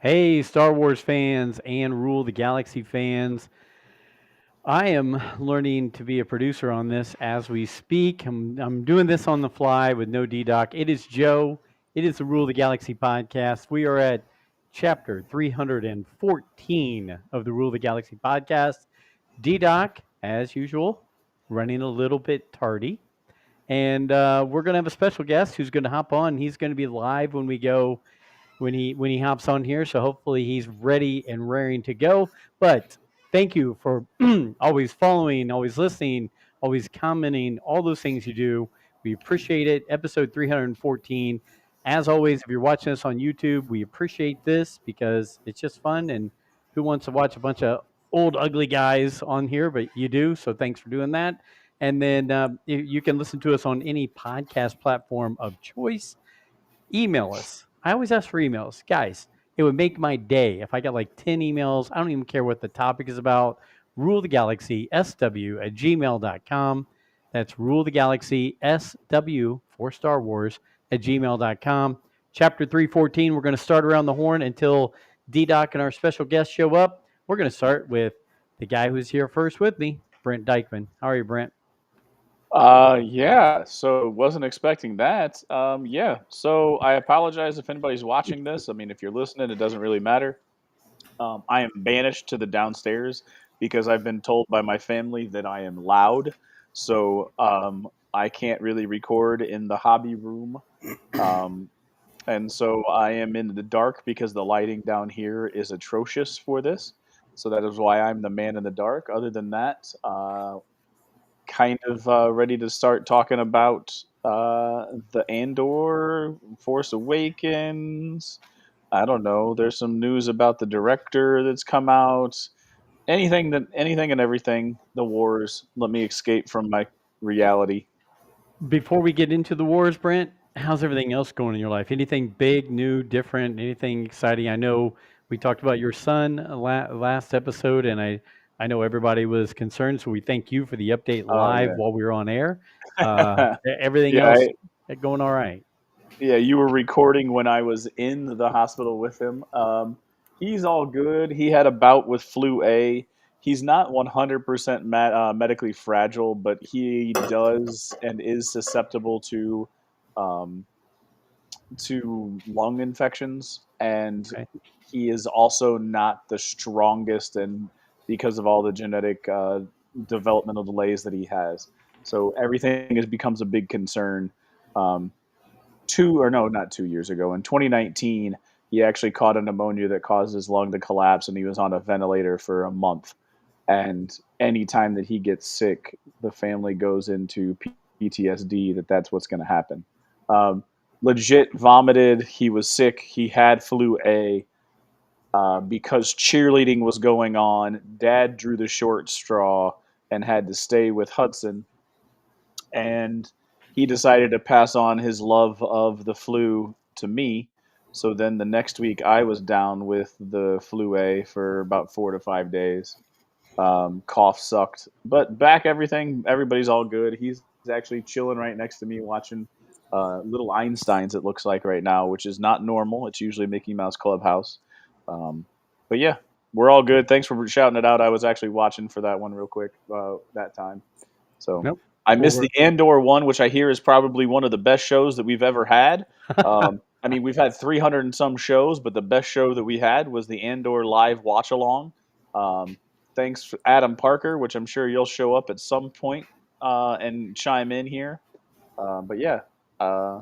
Hey, Star Wars fans and Rule the Galaxy fans. I am learning to be a producer on this as we speak. I'm doing this on the fly with no D-Doc. It is Joe. It is the Rule the Galaxy podcast. We are at chapter 314 of the Rule the Galaxy podcast. D-Doc, as usual, running a little bit tardy. And we're going to have a special guest who's going to hop on. He's going to be live when he hops on here. So hopefully he's ready and raring to go. But thank you for always following, always listening, always commenting, all those things you do. We appreciate it. Episode 314. As always, if you're watching us on YouTube, we appreciate this because it's just fun. And who wants to watch a bunch of old, ugly guys on here? But you do. So thanks for doing that. And then you can listen to us on any podcast platform of choice. Email us. I always ask for emails. Guys, it would make my day if I got like 10 emails. I don't even care what the topic is about. Rule the Galaxy, SW at gmail.com. That's Rule the Galaxy, SW for Star Wars at gmail.com. Chapter 314, we're going to start around the horn until D-Doc and our special guests show up. We're going to start with the guy who's here first with me, Brent Dykman. How are you, Brent? Yeah, so wasn't expecting that. Yeah, so I apologize if anybody's watching this. I mean, if you're listening, it doesn't really matter. I am banished to the downstairs because I've been told by my family that I am loud. So I can't really record in the hobby room. Um, and so I am in the dark because the lighting down here is atrocious for this. So that is why I'm the man in the dark. Other than that, kind of ready to start talking about the Andor, Force Awakens. I don't know. There's some news about the director that's come out. Anything and everything. The wars. Let me escape from my reality. Before we get into the wars, Brent, how's everything else going in your life? Anything big, new, different, anything exciting? I know we talked about your son last episode, and I know everybody was concerned, so we thank you for the update Oh live while we were on air. Everything yeah, else going all right? yeah. You were recording when I was in the hospital with him. He's all good. He had a bout with flu A. He's not 100% medically fragile, but he does and is susceptible um, to lung infections, and Okay. he is also not the strongest, and because of all the genetic developmental delays that he has, so everything becomes a big concern. Um, two or no, not 2 years ago, in 2019, he actually caught a pneumonia that caused his lung to collapse, and he was on a ventilator for a month. And anytime that he gets sick, the family goes into PTSD that's what's going to happen. Um, Legit vomited. He was sick. He had flu A because cheerleading was going on. Dad drew the short straw and had to stay with Hudson, and he decided to pass on his love of the flu to me. So then the next week, I was down with the flu A for about 4 to 5 days. Cough sucked, but back everything. Everybody's all good. He's actually chilling right next to me watching little Einsteins. It looks like right now, which is not normal. It's usually Mickey Mouse Clubhouse. Um, but yeah, we're all good. Thanks for shouting it out. I was actually watching for that one real quick that time. So Nope. I Well, missed the Andor one, which I hear is probably one of the best shows that we've ever had. I mean, we've had 300 and some shows, but the best show that we had was the Andor live watch along. Um, Thanks, Adam Parker, which I'm sure you'll show up at some point and chime in here. But yeah, uh,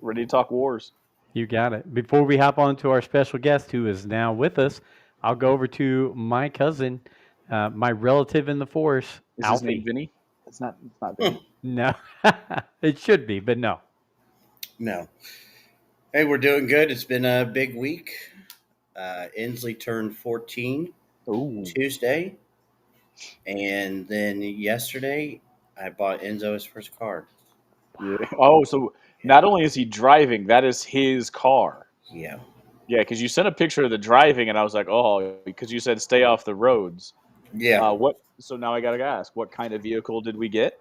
ready to talk wars. you got it. Before we hop on to our special guest who is now with us, I'll go over to my cousin, my relative in the force, Is his name Alfie. Vinny? It's not Vinny. No, it should be, but no. No. Hey, we're doing good. It's been a big week. Inslee turned 14 Ooh. Tuesday. And then yesterday, I bought Enzo his first car. Yeah. Oh, so Yeah. not only is he driving, that is his car. Yeah. Yeah, because you sent a picture of the driving, and I was like, oh, because you said stay off the roads. Yeah. What? So now I gotta ask, what kind of vehicle did we get?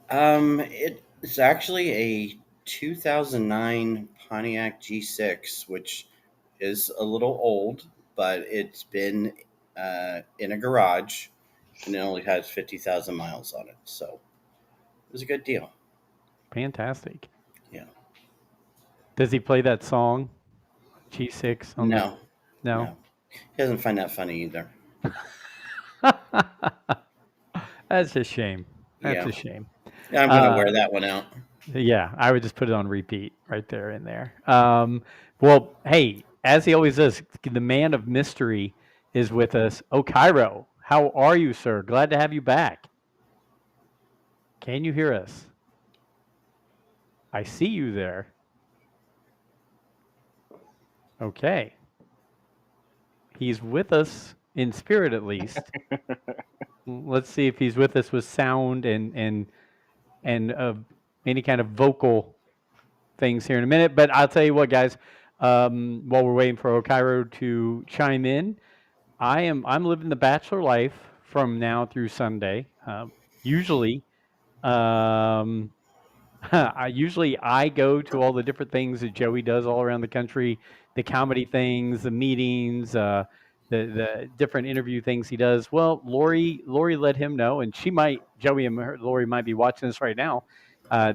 It's actually a 2009 Pontiac G6, which is a little old, but it's been in a garage, and it only has 50,000 miles on it. So it was a good deal. Fantastic. Yeah. Does he play that song G6 on the? No, No. no, he doesn't find that funny either. That's a shame. That's Yeah, a shame. yeah, I'm gonna Uh, wear that one out. yeah, I would just put it on repeat right there in there. Well, hey, as he always does, the man of mystery is with us. Okiro, how are you, sir? Glad to have you back. Can you hear us? I see you there. Okay. He's with us in spirit at least. Let's see if he's with us with sound and any kind of vocal things here in a minute. But I'll tell you what, guys. While we're waiting for Okiro to chime in, I'm living the bachelor life from now through Sunday. Usually, um, I go to all the different things that Joey does all around the country, the comedy things, the meetings, the different interview things he does. Well, Lori let him know, and Joey and Lori might be watching this right now.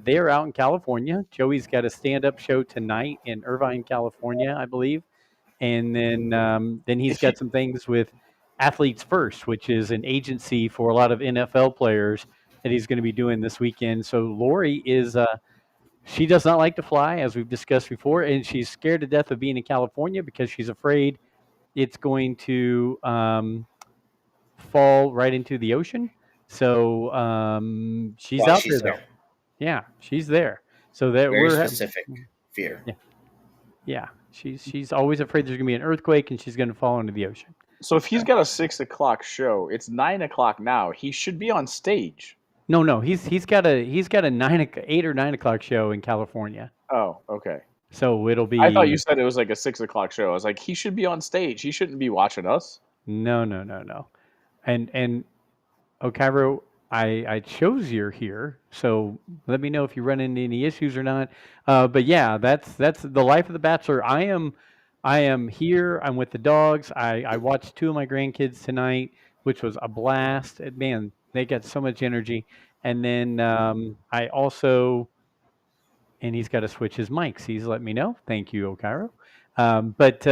They are out in California. Joey's got a stand-up show tonight in Irvine, California, I believe, and then he's If you got some things with Athletes First, which is an agency for a lot of NFL players that he's going to be doing this weekend. So Lori is she does not like to fly, as we've discussed before, and she's scared to death of being in California because she's afraid it's going to fall right into the ocean. So she's While out there she's though. there, Yeah, she's there. So that very we're specific fear. yeah, yeah. She's always afraid there's going to be an earthquake and she's going to fall into the ocean. so if he's got a 6 o'clock show, it's 9 o'clock now. He should be on stage. No. He's got a 8 or 9 o'clock show in California. Oh, okay. So it'll I thought you be said it was like a 6 o'clock show. I was like, he should be on stage. He shouldn't be watching us. no. And Cairo, I chose you're here, so let me know if you run into any issues or not. But yeah, that's the life of the bachelor. I am here. I'm with the dogs. I watched two of my grandkids tonight, which was a blast. Man, they got so much energy. And then I also and he's got to switch his mics. He's let me know. Thank you, Okiro. But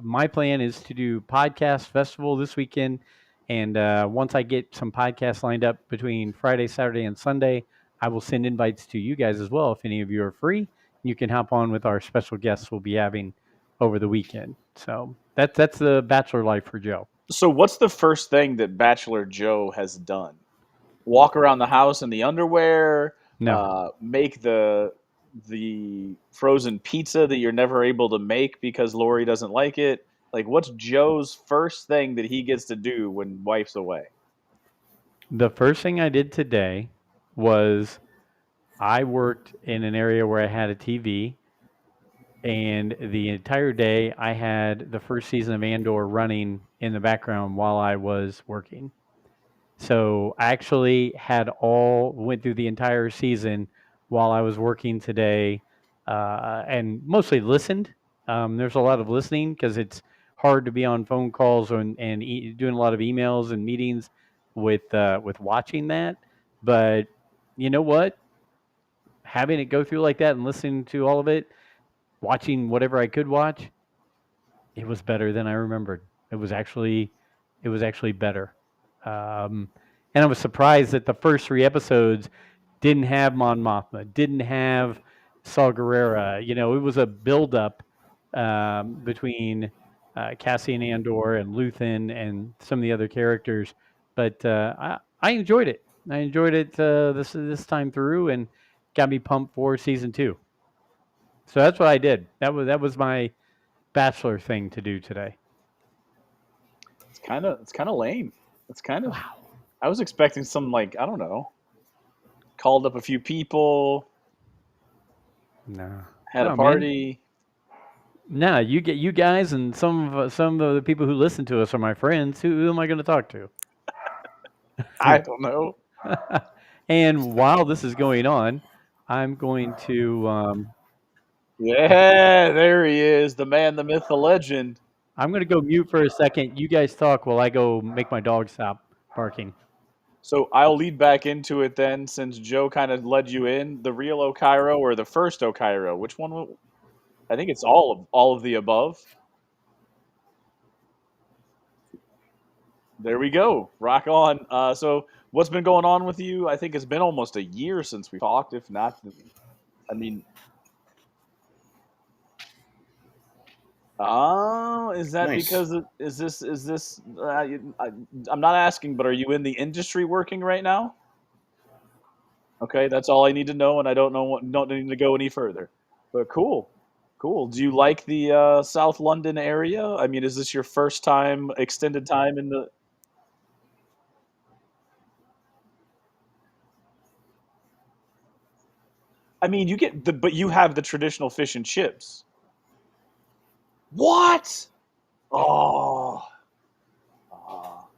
my plan is to do podcast festival this weekend, and once I get some podcasts lined up between Friday, Saturday, and Sunday, I will send invites to you guys as well. If any of you are free, you can hop on with our special guests we'll be having over the weekend. So that's the bachelor life for Joe. So what's the first thing that Bachelor Joe has done? Walk around the house in the underwear, No, make the frozen pizza that you're never able to make because Lori doesn't like it. Like, what's Joe's first thing that he gets to do when wife's away? the first thing I did today was I worked in an area where I had a TV, and the entire day I had the first season of Andor running in the background while I was working. So I actually went through the entire season while I was working today, and mostly listened. There's a lot of listening because it's hard to be on phone calls and doing a lot of emails and meetings with watching that. But you know what? Having it go through like that and listening to all of it, watching whatever I could watch, it was better than I remembered. It was actually better. Um, and I was surprised that the first three episodes didn't have Mon Mothma, didn't have Saw Gerrera. It was a buildup between Cassian Andor and Luthen and some of the other characters. But I enjoyed it. I enjoyed it this time through, and got me pumped for season two. So that's what I did. That was my bachelor thing to do today. It's kind of lame. It's kind of. Wow. I was expecting some, like, I don't know. Called up a few people, No. had a No, man. party. No, you get you guys and some of the people who listen to us are my friends. Who am I going to talk to? I don't know. And while this is going on, I'm going to Yeah, there he is, the man, the myth, the legend. I'm gonna go mute for a second. You guys talk while I go make my dog stop barking. So I'll lead back into it then, since Joe kind of led you in. The real Okiro or the first Okiro? Which one? I think it's all of the above. There we go. Rock on. So what's been going on with you? I think it's been almost a year since we talked, if not. I mean, oh, is that Nice. because is this? I'm not asking, but are you in the industry working right now? Okay, that's all I need to know, and I don't know what, don't need to go any further. But cool, cool. Do you like the South London area? I mean, is this your first time, extended time in the? I mean, you get the, but you have the traditional fish and chips. What? Oh, ah.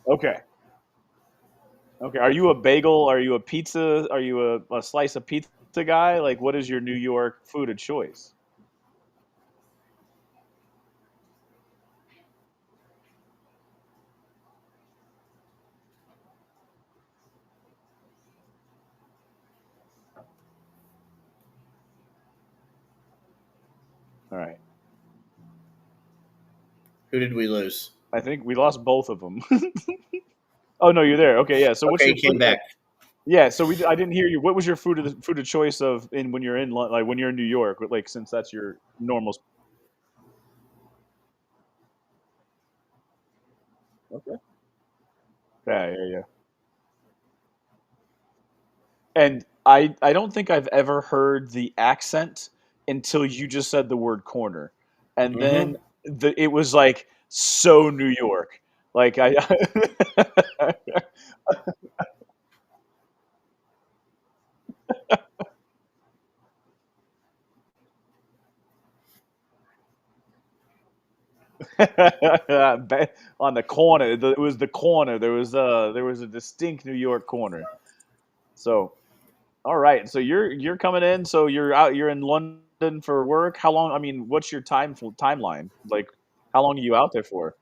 Okay, okay. Are you a bagel? Are you a pizza? Are you a slice of pizza guy? Like, what is your New York food of choice? All right. Who did we lose? I think we lost both of them. Oh no, you're there. Okay, yeah. So what's Okay, your he came back. yeah? So I didn't hear you. What was your food of choice of in when you're in like when you're in New York? Like since that's your normal. Okay. Yeah, yeah, yeah. And I don't think I've ever heard the accent until you just said the word corner, and Mm-hmm. then it was like so New York. Like I on the corner. It was the corner. There was a distinct New York corner. So all right. So you're coming in. So you're out. You're in London for work. How long? I mean, what's your timeline? Like, how long are you out there for?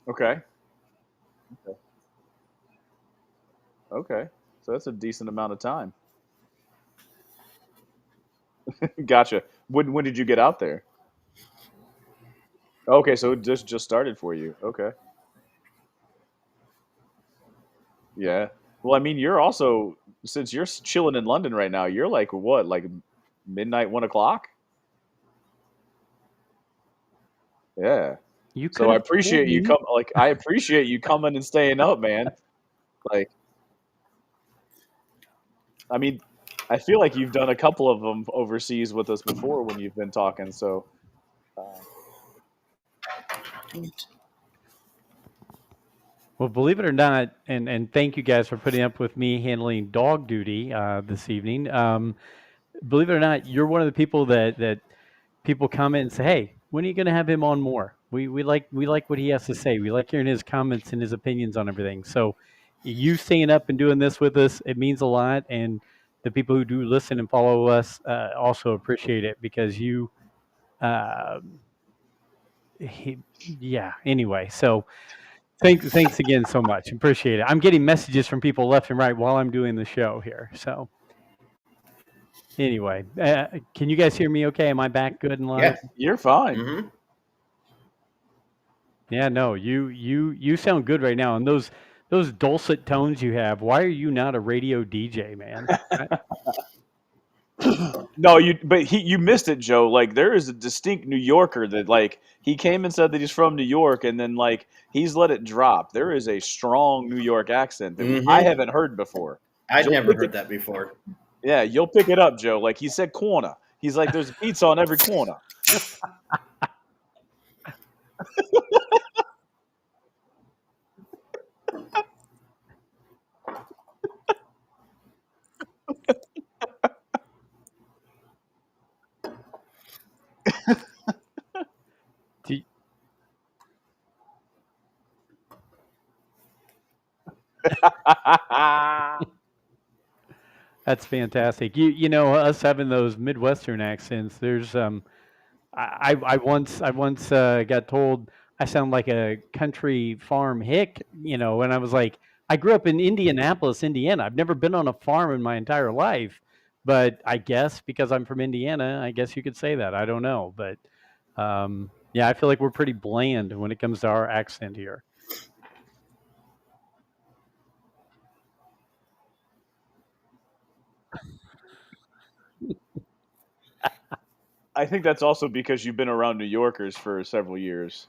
Okay. Okay. Okay. So that's a decent amount of time. Gotcha. When did you get out there? Okay, so it just started for you. Okay. Yeah. Well, I mean, you're also since you're chilling in London right now, you're like what, like midnight, 1 o'clock? Yeah. You So could I have told appreciate you me. come. Like I appreciate you coming and staying up, man. Like I mean, I feel like you've done a couple of them overseas with us before when you've been talking. So uh, Dang it. Well, believe it or not, and thank you guys for putting up with me handling dog duty this evening. Believe it or not, you're one of the people that people comment and say, "Hey, when are you going to have him on more? We like what he has to say. We like hearing his comments and his opinions on everything." So, you staying up and doing this with us, it means a lot, and the people who do listen and follow us also appreciate it because you, uh, he, yeah. Anyway, so thanks again so much. Appreciate it. I'm getting messages from people left and right while I'm doing the show here. So anyway, can you guys hear me okay? Am I back good and live? Yeah. you're fine. Mm-hmm. Yeah, no, you sound good right now. And those dulcet tones you have, why are you not a radio DJ, man? No, you missed it, Joe. Like there is a distinct New Yorker that like he came and said that he's from New York, and then like he's let it drop. There is a strong New York accent that I Mm-hmm. haven't heard before. I'd You'll never pick it. heard that before. Yeah, you'll pick it up, Joe. Like he said, corner. He's like, there's a pizza on every corner. Do- That's fantastic. You know us having those Midwestern accents. There's I once got told I sound like a country farm hick, and I was like, I grew up in Indianapolis, Indiana. I've never been on a farm in my entire life, but I guess because I'm from Indiana, I guess you could say that. I don't know, but yeah, I feel like we're pretty bland when it comes to our accent here. I think that's also because you've been around New Yorkers for several years,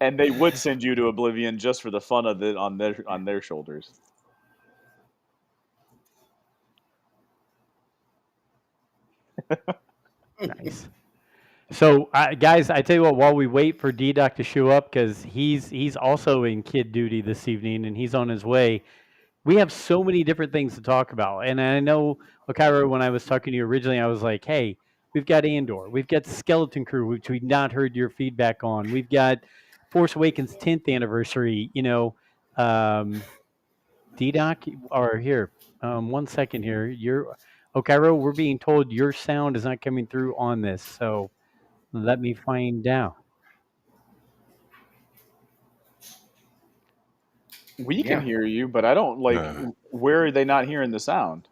and they would send you to oblivion just for the fun of it on their shoulders. Nice. So, guys, I tell you what, while we wait for D Doc to show up, because he's also in kid duty this evening and he's on his way. We have so many different things to talk about. And I know, Okira, when I was talking to you originally, I was like, hey, we've got Andor, we've got Skeleton Crew, which we've not heard your feedback on. We've got Force Awakens 10th anniversary, D-Doc, or here, 1 second here. Okira, we're being told your sound is not coming through on this. So let me find out. We can Yeah. hear you, but I don't like. Uh, Where are they not hearing the sound?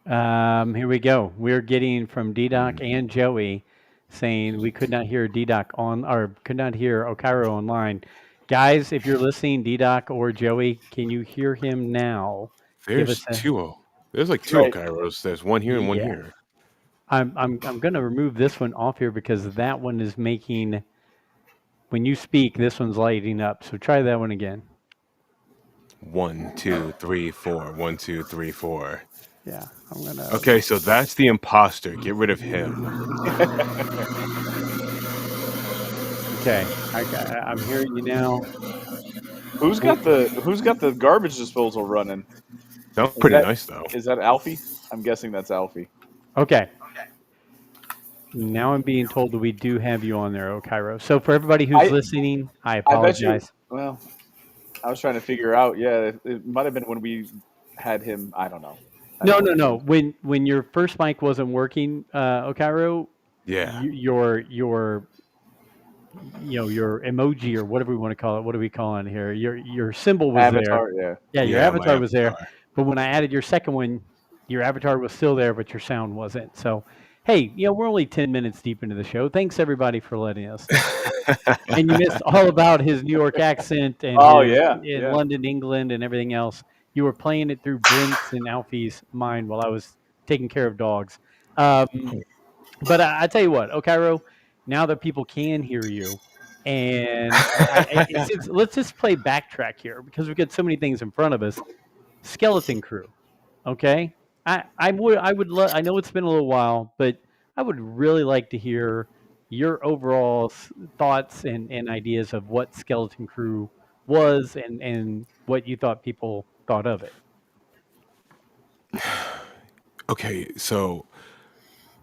Here we go. We're getting from D-Doc mm. and Joey saying we could not hear D-Doc on, or could not hear Okiro online. Guys, if you're listening, D-Doc or Joey, can you hear him now? Give us There's a there's like two Right. Okairos. There's one here and one yeah. here. I'm gonna remove this one off here because that one is making when you speak, this one's lighting up. So try that one again. 1, 2, 3, 4. 1, 2, 3, 4. Yeah, I'm gonna. Okay, so that's the imposter. Get rid of him. Okay, I'm hearing you now. Who's got the garbage disposal running? Sounds Is pretty that nice though. is that Alfie? I'm guessing that's Alfie. Okay, now I'm being told that we do have you on there, Okiro. So for everybody who's I listening, I I bet you. apologize. Well, I was trying to figure out. Yeah, it might have been when we had him. I don't know. I No, don't no, no. remember. When your first mic wasn't working, Okiro, Yeah. your emoji or whatever we want to call it. What do we call it here? Your symbol was there. Avatar. Yeah. Yeah, your Yeah, my avatar was there. avatar. But when I added your second one, your avatar was still there, but your sound wasn't. So, hey, we're only 10 minutes deep into the show. Thanks everybody for letting us know. And you missed all about his New York accent and Oh his yeah, in yeah. London, England, and everything else. You were playing it through Brent's and Alfie's mind while I was taking care of dogs. Um, but I tell you what, Okiro, now that people can hear you, and let's just play backtrack here because we've got so many things in front of us. Skeleton Crew, okay? I know it's been a little while, but I would really like to hear your overall thoughts and ideas of what Skeleton Crew was and what you thought people thought of it. Okay, so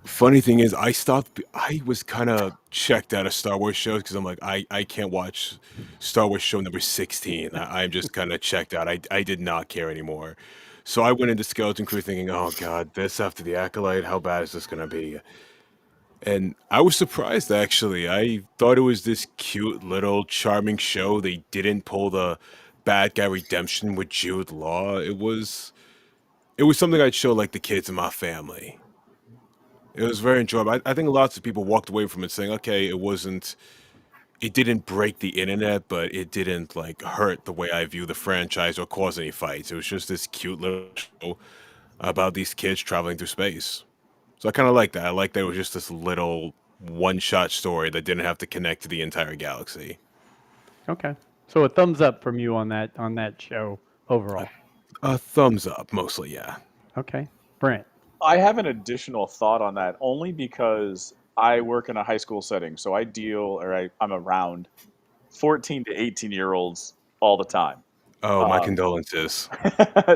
funny thing is, I stopped. I was kind of checked out of Star Wars shows because I'm like, I can't watch Star Wars show number 16. I'm just kind of checked out. I did not care anymore. So I went into Skeleton Crew thinking, oh God, this after the Acolyte, how bad is this gonna be? And I was surprised actually. I thought it was this cute little charming show. They didn't pull the bad guy redemption with Jude Law. It was something I'd show like the kids in my family. It was very enjoyable. I think lots of people walked away from it saying, okay, it didn't break the internet, but it didn't like hurt the way I view the franchise or cause any fights. It was just this cute little show about these kids traveling through space. So I kind of like that. I like that it was just this little one-shot story that didn't have to connect to the entire galaxy. Okay, so a thumbs up from you on that show A, overall. a thumbs up, mostly, yeah. Okay, Brent. I have an additional thought on that only because I work in a high school setting, so I deal or I'm around 14 to 18-year-olds all the time. Oh, my Um, condolences.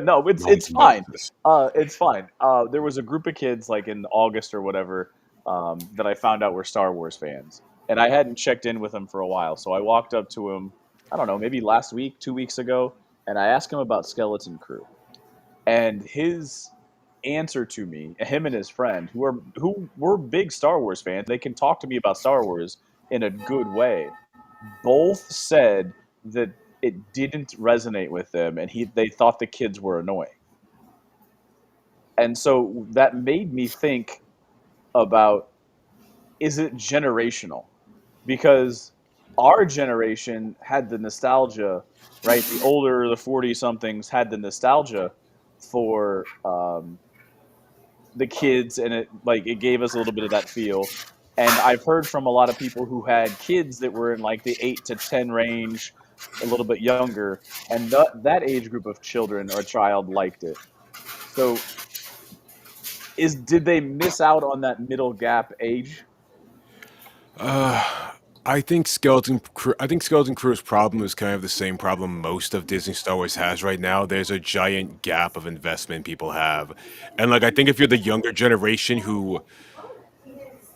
no, My it's fine. condolences. It's fine. There was a group of kids like in August or whatever that I found out were Star Wars fans, and I hadn't checked in with them for a while. So I walked up to him, I don't know, maybe last week, 2 weeks ago, and I asked him about Skeleton Crew. And his answer to me, him and his friend, who were big Star Wars fans, they can talk to me about Star Wars in a good way. Both said that it didn't resonate with them, and they thought the kids were annoying. And so that made me think about, is it generational? Because our generation had the nostalgia, right? The older, the 40 somethings had the nostalgia for the kids, and it gave us a little bit of that feel. And I've heard from a lot of people who had kids that were in like the 8 to 10 range, a little bit younger, and that age group of children or child liked it. So did they miss out on that middle gap age? Uh, I think Skeleton Crew. I think Skeleton Crew's problem is kind of the same problem most of Disney Star Wars has right now. There's a giant gap of investment people have, and like I think if you're the younger generation who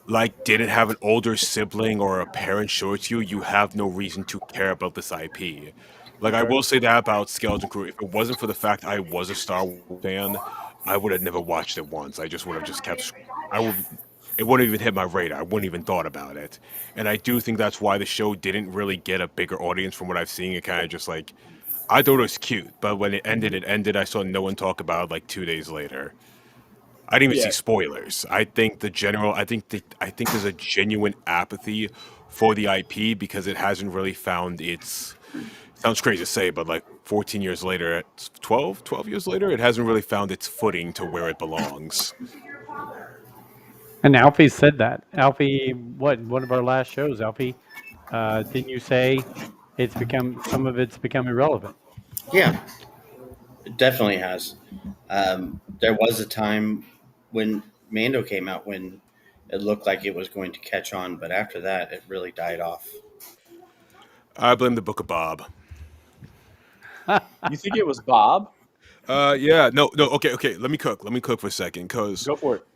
like didn't have an older sibling or a parent show it to you, you have no reason to care about this IP. Like I Okay. will say that about Skeleton Crew. If it wasn't for the fact I was a Star Wars fan, I would have never watched it once. I just would have just kept. I would. It wouldn't even hit my radar. I wouldn't even thought about it. And I do think that's why the show didn't really get a bigger audience from what I've seen. It kind of just like I thought it was cute, but when it ended, Hmm. it ended. I saw no one talk about it like 2 days later. I didn't even see Yeah. spoilers. I think the general, I think there's a genuine apathy for the IP because it hasn't really found its. Sounds crazy to say, but like 14 years later, 12 years later, it hasn't really found its footing to where it belongs. And Alfie said that. Alfie, what one of our last shows, Alfie, didn't you say some of it's become irrelevant? Yeah, it definitely has. There was a time when Mando came out when it looked like it was going to catch on, but after that, it really died off. I blame the Book of Bob. You think it was Bob? Yeah, no, okay. Let me cook for a second, cause Go for it.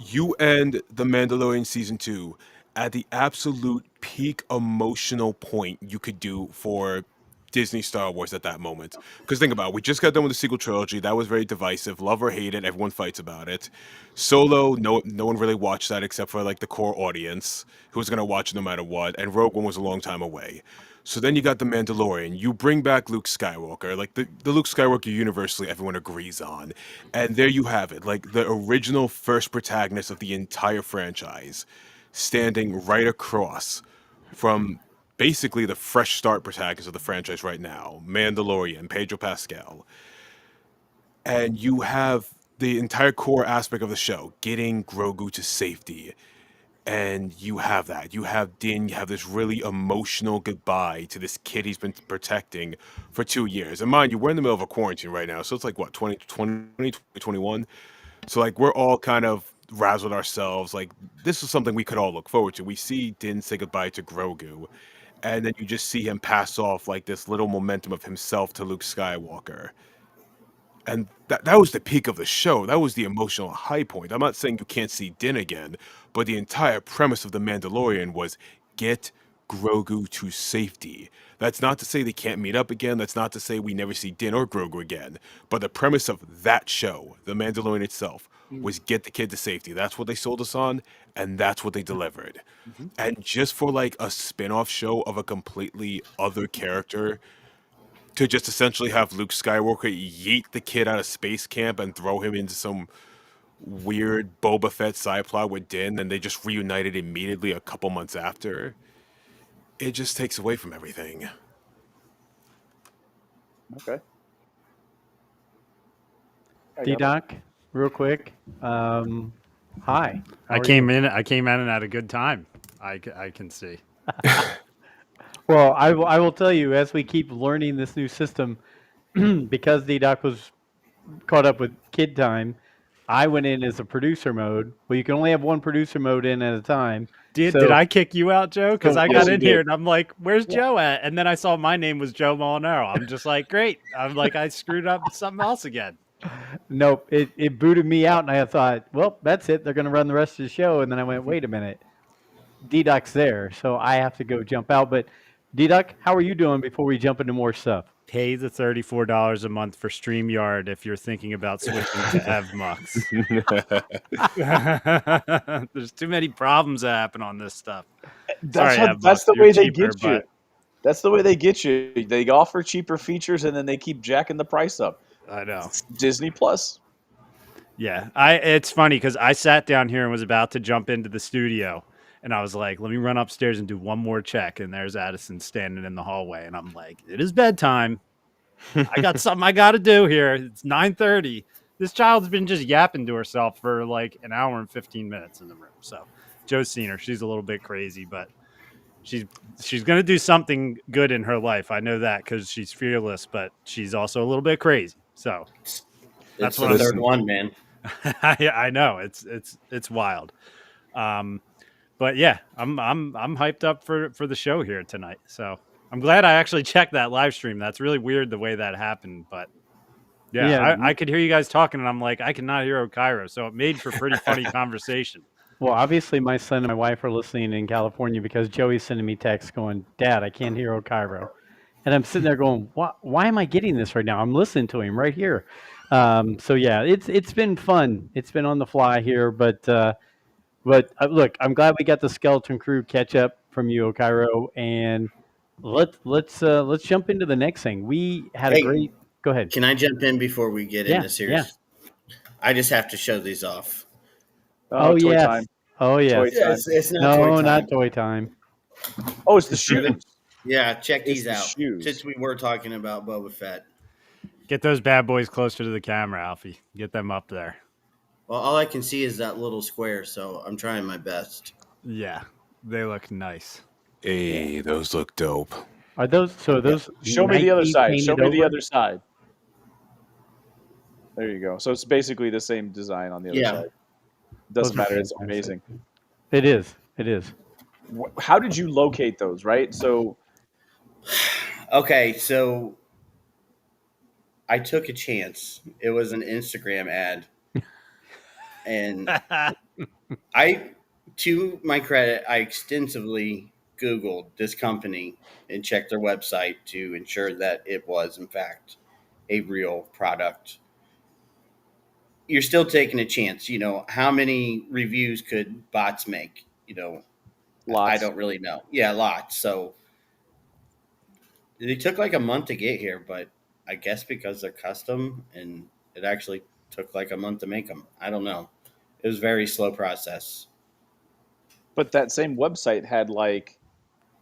you end The Mandalorian season two at the absolute peak emotional point you could do for Disney Star Wars at that moment. Because think about it, we just got done with the sequel trilogy. That was very divisive. Love or hate it, everyone fights about it. Solo, no one really watched that except for like the core audience who was gonna watch it no matter what. And Rogue One was a long time away. So then you got The Mandalorian. You bring back Luke Skywalker, like the Luke Skywalker universally everyone agrees on. And there you have it, like the original first protagonist of the entire franchise, standing right across from basically the fresh start protagonist of the franchise right now, Mandalorian, Pedro Pascal. And you have the entire core aspect of the show, getting Grogu to safety, and you have that. You have Din, you have this really emotional goodbye to this kid he's been protecting for 2 years. And mind you, we're in the middle of a quarantine right now. So it's like, what, 2020, 2021? So, like, we're all kind of razzled ourselves. Like, this is something we could all look forward to. We see Din say goodbye to Grogu, and then you just see him pass off, like, this little momentum of himself to Luke Skywalker. And that was the peak of the show. That was the emotional high point. I'm not saying you can't see Din again, but the entire premise of The Mandalorian was get Grogu to safety. That's not to say they can't meet up again. That's not to say we never see Din or Grogu again. But the premise of that show, The Mandalorian itself, was get the kid to safety. That's what they sold us on, and that's what they delivered. Hmm. And just for like a spin-off show of a completely other character to just essentially have Luke Skywalker yeet the kid out of space camp and throw him into some weird Boba Fett side plot with Din, and they just reunited immediately a couple months after. It just takes away from everything. Okay. I D got it. Doc, real quick. Hi, how are you? I came in and had a good time. I can see. Well, I will tell you as we keep learning this new system, because D Doc was caught up with kid time. I went in as a producer mode. Well, you can only have one producer mode in at a time. Did I kick you out, Joe? Because So I Yes, got you in here did. and I'm like, "Where's yeah, Joe at?" And then I saw my name was Joe Molinaro. I'm just like, "Great!" I'm like, I screwed up something else again. nope, it booted me out, and I thought, well, that's it. They're going to run the rest of the show, and then I went, wait a minute, D Doc's there, so I have to go jump out. But D Doc, how are you doing before we jump into more stuff? pay the $34 a month for StreamYard if you're thinking about switching to EvMux. There's too many problems that happen on this stuff. Sorry, EvMux, That's the you're way they cheaper, get you. but That's the way they get you. They offer cheaper features and then they keep jacking the price up. I know. It's Disney Plus. Yeah, it's funny because I sat down here and was about to jump into the studio, and I was like, "Let me run upstairs and do one more check." And there's Addison standing in the hallway, and I'm like, "It is bedtime. I got something I got to do here. It's 9:30. This child's been just yapping to herself for like an hour and 15 minutes in the room." So Joe's seen her. She's a little bit crazy, but she's gonna do something good in her life. I know that because she's fearless, but she's also a little bit crazy. So It's that's the what I'm third one, man. I know it's wild, but yeah, I'm hyped up for the show here tonight. So I'm glad I actually checked that live stream. That's really weird the way that happened, but yeah, Yeah. I could hear you guys talking, and I'm like, I cannot hear Okiro, so it made for pretty funny conversation. Well, obviously, my son and my wife are listening in California because Joey's sending me texts going, "Dad, I can't hear Okiro," and I'm sitting there going, Why am I getting this right now? I'm listening to him right here." So yeah, it's been fun. It's been on the fly here, but look, I'm glad we got the Skeleton Crew catch up from you, Okiro, and let's jump into the next thing. We had a Hey, great. Go ahead. can I jump in before we get Yeah, into serious? I just have to show these off. Oh Toy yes. time. Oh yes. Toy time. It's not No, toy time. not toy time. Oh, it's the shoes. Yeah, check It's these the out. shoes. Since we were talking about Boba Fett. Get those bad boys closer to the camera, Alfie. Get them up there. Well, all I can see is that little square, so I'm trying my best. Yeah, they look nice. Hey, those look dope. Are those Show me the other Nike side. Show me painted the over? other side. There you go. So it's basically the same design on the other Yeah. side. Doesn't Those are matter. It's fantastic. amazing. It is. It is. How did you locate those? Right. So Okay, so I took a chance. It was an Instagram ad. And to my credit, I extensively Googled this company and checked their website to ensure that it was, in fact, a real product. You're still taking a chance. You know, how many reviews could bots make? You know, lots. I don't really know. Yeah, lots. So they took like a month to get here, but I guess because they're custom and it actually took like a month to make them. I don't know. It was a very slow process. But that same website had like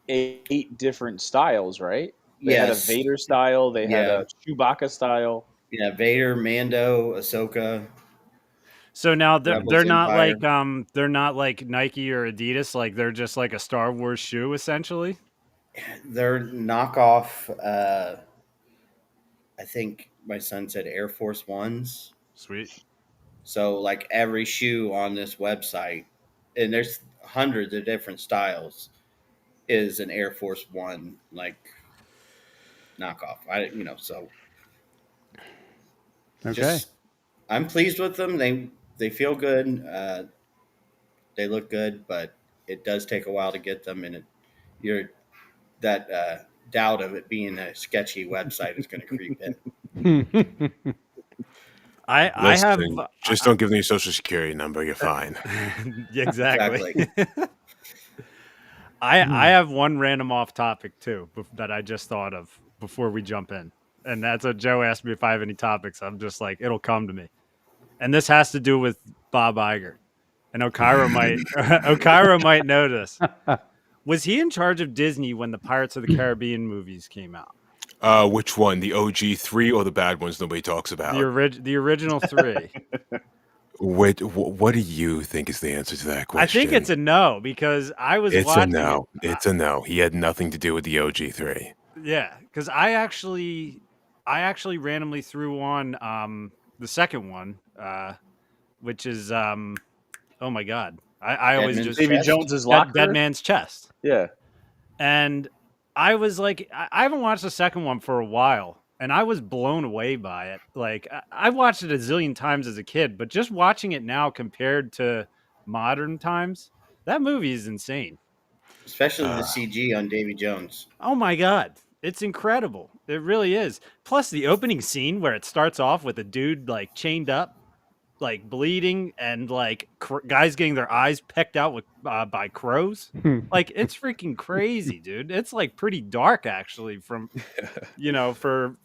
8 different styles, right? They had a Yes. Vader style. They had Yeah. a Chewbacca style. Yeah, Vader, Mando, Ahsoka. So now Rebels they're not Empire. like they're not like Nike or Adidas. Like they're just like a Star Wars shoe essentially. They're knockoff. I think my son said Air Force Ones. Sweet. So like every shoe on this website, and there's hundreds of different styles, is an Air Force One like knockoff. So Okay. just I'm pleased with them. They feel good. They look good, but it does take a while to get them, and that doubt of it being a sketchy website is going to creep in. I have Listen, just don't give them your social security number. You're fine. exactly. I have one random off topic too that I just thought of before we jump in, and that's what Joe asked me if I have any topics. I'm just like it'll come to me, and this has to do with Bob Iger, and Okiro might know this. Was he in charge of Disney when the Pirates of the Caribbean movies came out? Which one? The OG 3 or the bad ones nobody talks about? The original 3. What do you think is the answer to that question? I think it's a no because I was It's watching a no. it. It's a no. He had nothing to do with the OG 3. Yeah, because I actually randomly threw on the second one, which is oh my god, I always Dead just Man's Davy Chest? Jones's locker. Dead Man's Chest, Yeah. and I was like, I haven't watched the second one for a while, and I was blown away by it. Like I watched it a zillion times as a kid, but just watching it now compared to modern times, that movie is insane. Especially the CG on Davy Jones. Oh my god. It's incredible. It really is. Plus the opening scene where it starts off with a dude like chained up, like bleeding, and like guys getting their eyes pecked out with by crows. Like it's freaking crazy, dude. It's like pretty dark actually. From for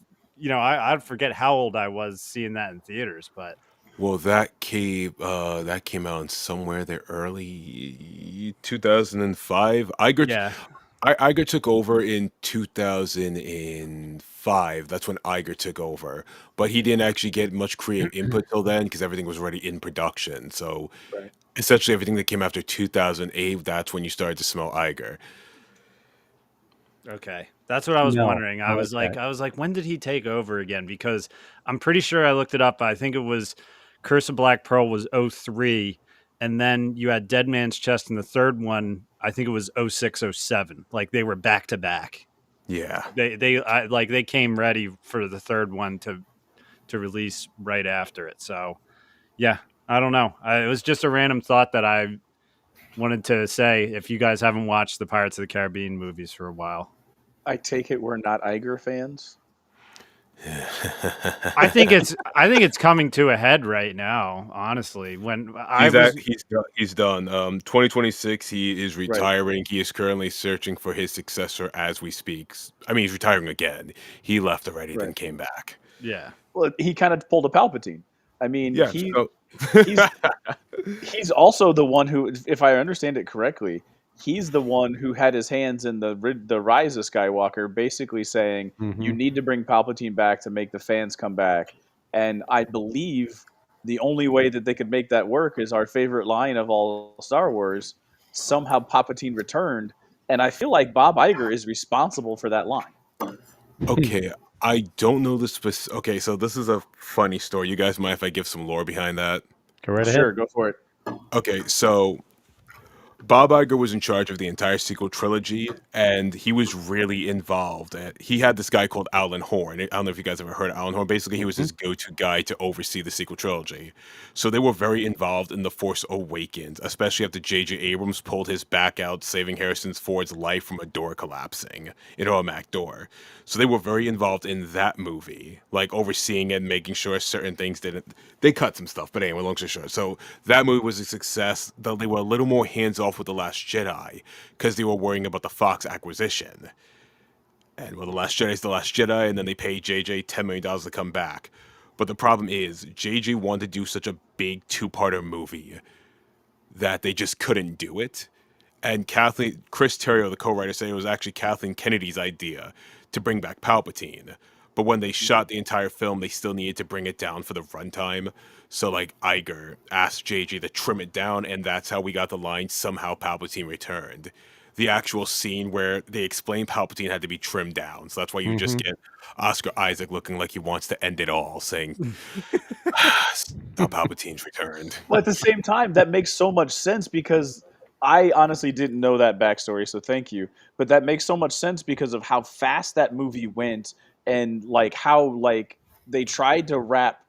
I forget how old I was seeing that in theaters, but Well, that came out in somewhere the early 2005. yeah. Iger took over in 2005. That's when Iger took over, but he didn't actually get much creative input till then because everything was already in production. So Right. essentially, everything that came after 2008, that's when you started to smell Iger. Okay. That's what I was No, wondering. I like that. I was like, when did he take over again? Because I'm pretty sure I looked it up. I think it was Curse of Black Pearl was '03, and then you had Dead Man's Chest in the third one. I think it was '06, '07. Like they were back to back. Yeah. They came ready for the third one to release right after it. So, yeah, I don't know. It was just a random thought that I wanted to say if you guys haven't watched the Pirates of the Caribbean movies for a while. I take it we're not Iger fans. I think it's coming to a head right now, honestly. When I was He's done. 2026, he is Right. retiring. He is currently searching for his successor as we speak. I mean, he's retiring again. He left already, then Right. came back. yeah. Well, he kind of pulled a Palpatine. I mean, Yeah. So, he's he's also the one who, if I understand it correctly, he's the one who had his hands in the Rise of Skywalker, basically saying you Hmm. need to bring Palpatine back to make the fans come back. And I believe the only way that they could make that work is our favorite line of all Star Wars. Somehow Palpatine returned, and I feel like Bob Iger is responsible for that line. okay, I don't know the specific. Okay, so this is a funny story. You guys mind if I give some lore behind that? Go right Sure, ahead. go for it. Okay, so Bob Iger was in charge of the entire sequel trilogy, and he was really involved. He had this guy called Alan Horn. I don't know if you guys ever heard of Alan Horn. Basically, he was Hmm. his go-to guy to oversee the sequel trilogy. So they were very involved in The Force Awakens, especially after J.J. Abrams pulled his back out, saving Harrison Ford's life from a door collapsing, an automatic door. So they were very involved in that movie, like overseeing it and making sure certain things didn't. They cut some stuff, but anyway, long story short. So that movie was a success, though they were a little more hands off with The Last Jedi because they were worrying about the Fox acquisition. And well, The Last Jedi is The Last Jedi, and then they paid JJ $10 million to come back. But the problem is, JJ wanted to do such a big two-parter movie that they just couldn't do it. And Chris Terrio, the co-writer, said it was actually Kathleen Kennedy's idea to bring back Palpatine. But when they shot the entire film, they still needed to bring it down for the runtime. So like Iger asked JJ to trim it down, and that's how we got the line "Somehow Palpatine returned." The actual scene where they explain Palpatine had to be trimmed down. So that's why you just Hmm. get Oscar Isaac looking like he wants to end it all, saying, Palpatine's returned. Well, at the same time, that makes so much sense because I honestly didn't know that backstory, so thank you. But that makes so much sense because of how fast that movie went and like how like they tried to wrap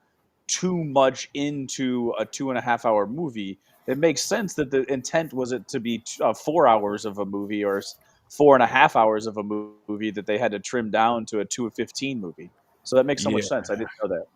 too much into a 2.5 hour movie. It makes sense that the intent was it to be 4 hours of a movie or 4.5 hours of a movie that they had to trim down to a 2:15 movie. So that makes so much Yeah. sense. I didn't know that.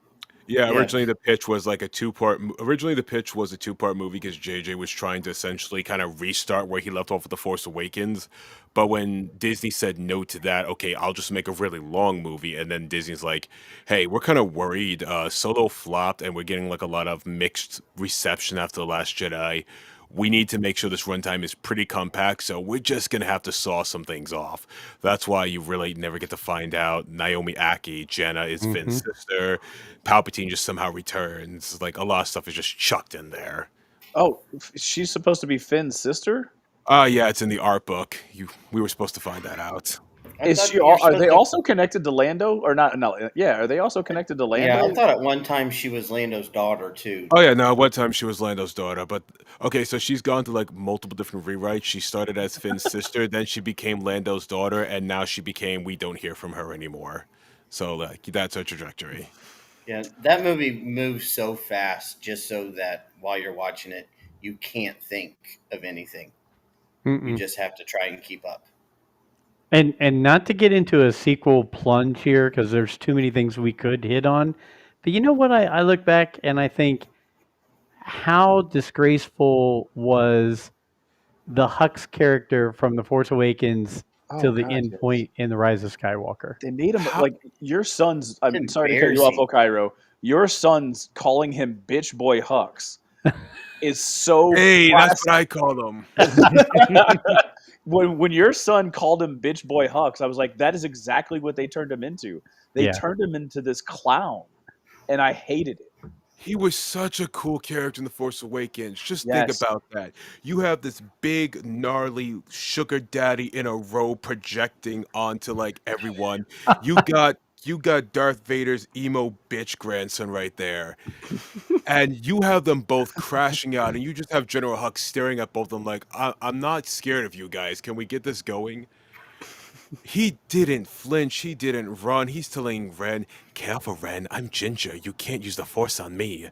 Yeah, Yeah. originally the pitch was like a two-part. Originally the pitch was a two-part movie because JJ was trying to essentially kind of restart where he left off with The Force Awakens. But when Disney said no to that, okay, I'll just make a really long movie. And then Disney's like, hey, we're kind of worried. Solo flopped and we're getting like a lot of mixed reception after The Last Jedi. We need to make sure this runtime is pretty compact, so we're just gonna have to saw some things off. That's why you really never get to find out Naomi Aki, Jenna is Finn's Hmm. sister. Palpatine just somehow returns. Like a lot of stuff is just chucked in there. Oh, she's supposed to be Finn's sister? Yeah, it's in the art book. We were supposed to find that out. I Is thought she? you're Are supposed they to. also connected to Lando or not? No, yeah. Are they also connected to Yeah, I Lando? thought at one time she was Lando's daughter too. Oh yeah, no, one time she was Lando's daughter, but okay, so she's gone through like multiple different rewrites. She started as Finn's sister, then she became Lando's daughter, and now she became we don't hear from her anymore. So like that's her trajectory. Yeah, that movie moves so fast just so that while you're watching it, you can't think of anything. You Mm-mm. just have to try and keep up. And not to get into a sequel plunge here, because there's too many things we could hit on. But you know what? I look back and I think how disgraceful was the Hux character from The Force Awakens Oh to the God, end yes. point in The Rise of Skywalker. They made him How, like your son's. I'm It's sorry to cut you off, embarrassing. Okiro. Your son's calling him bitch boy Hux is so hey, that's what classic. I call them. When your son called him bitch boy Hux, I was like, that is exactly what they turned him into. They Yeah. turned him into this clown, and I hated it. He was such a cool character in The Force Awakens. Just think Yes. about that. You have this big, gnarly sugar daddy in a robe projecting onto like everyone. You got Darth Vader's emo bitch grandson right there. And you have them both crashing out, and you just have General Hux staring at both of them like, I'm not scared of you guys. Can we get this going? He didn't flinch. He didn't run. He's telling Ren, careful, Ren. I'm Ginger. You can't use the Force on me.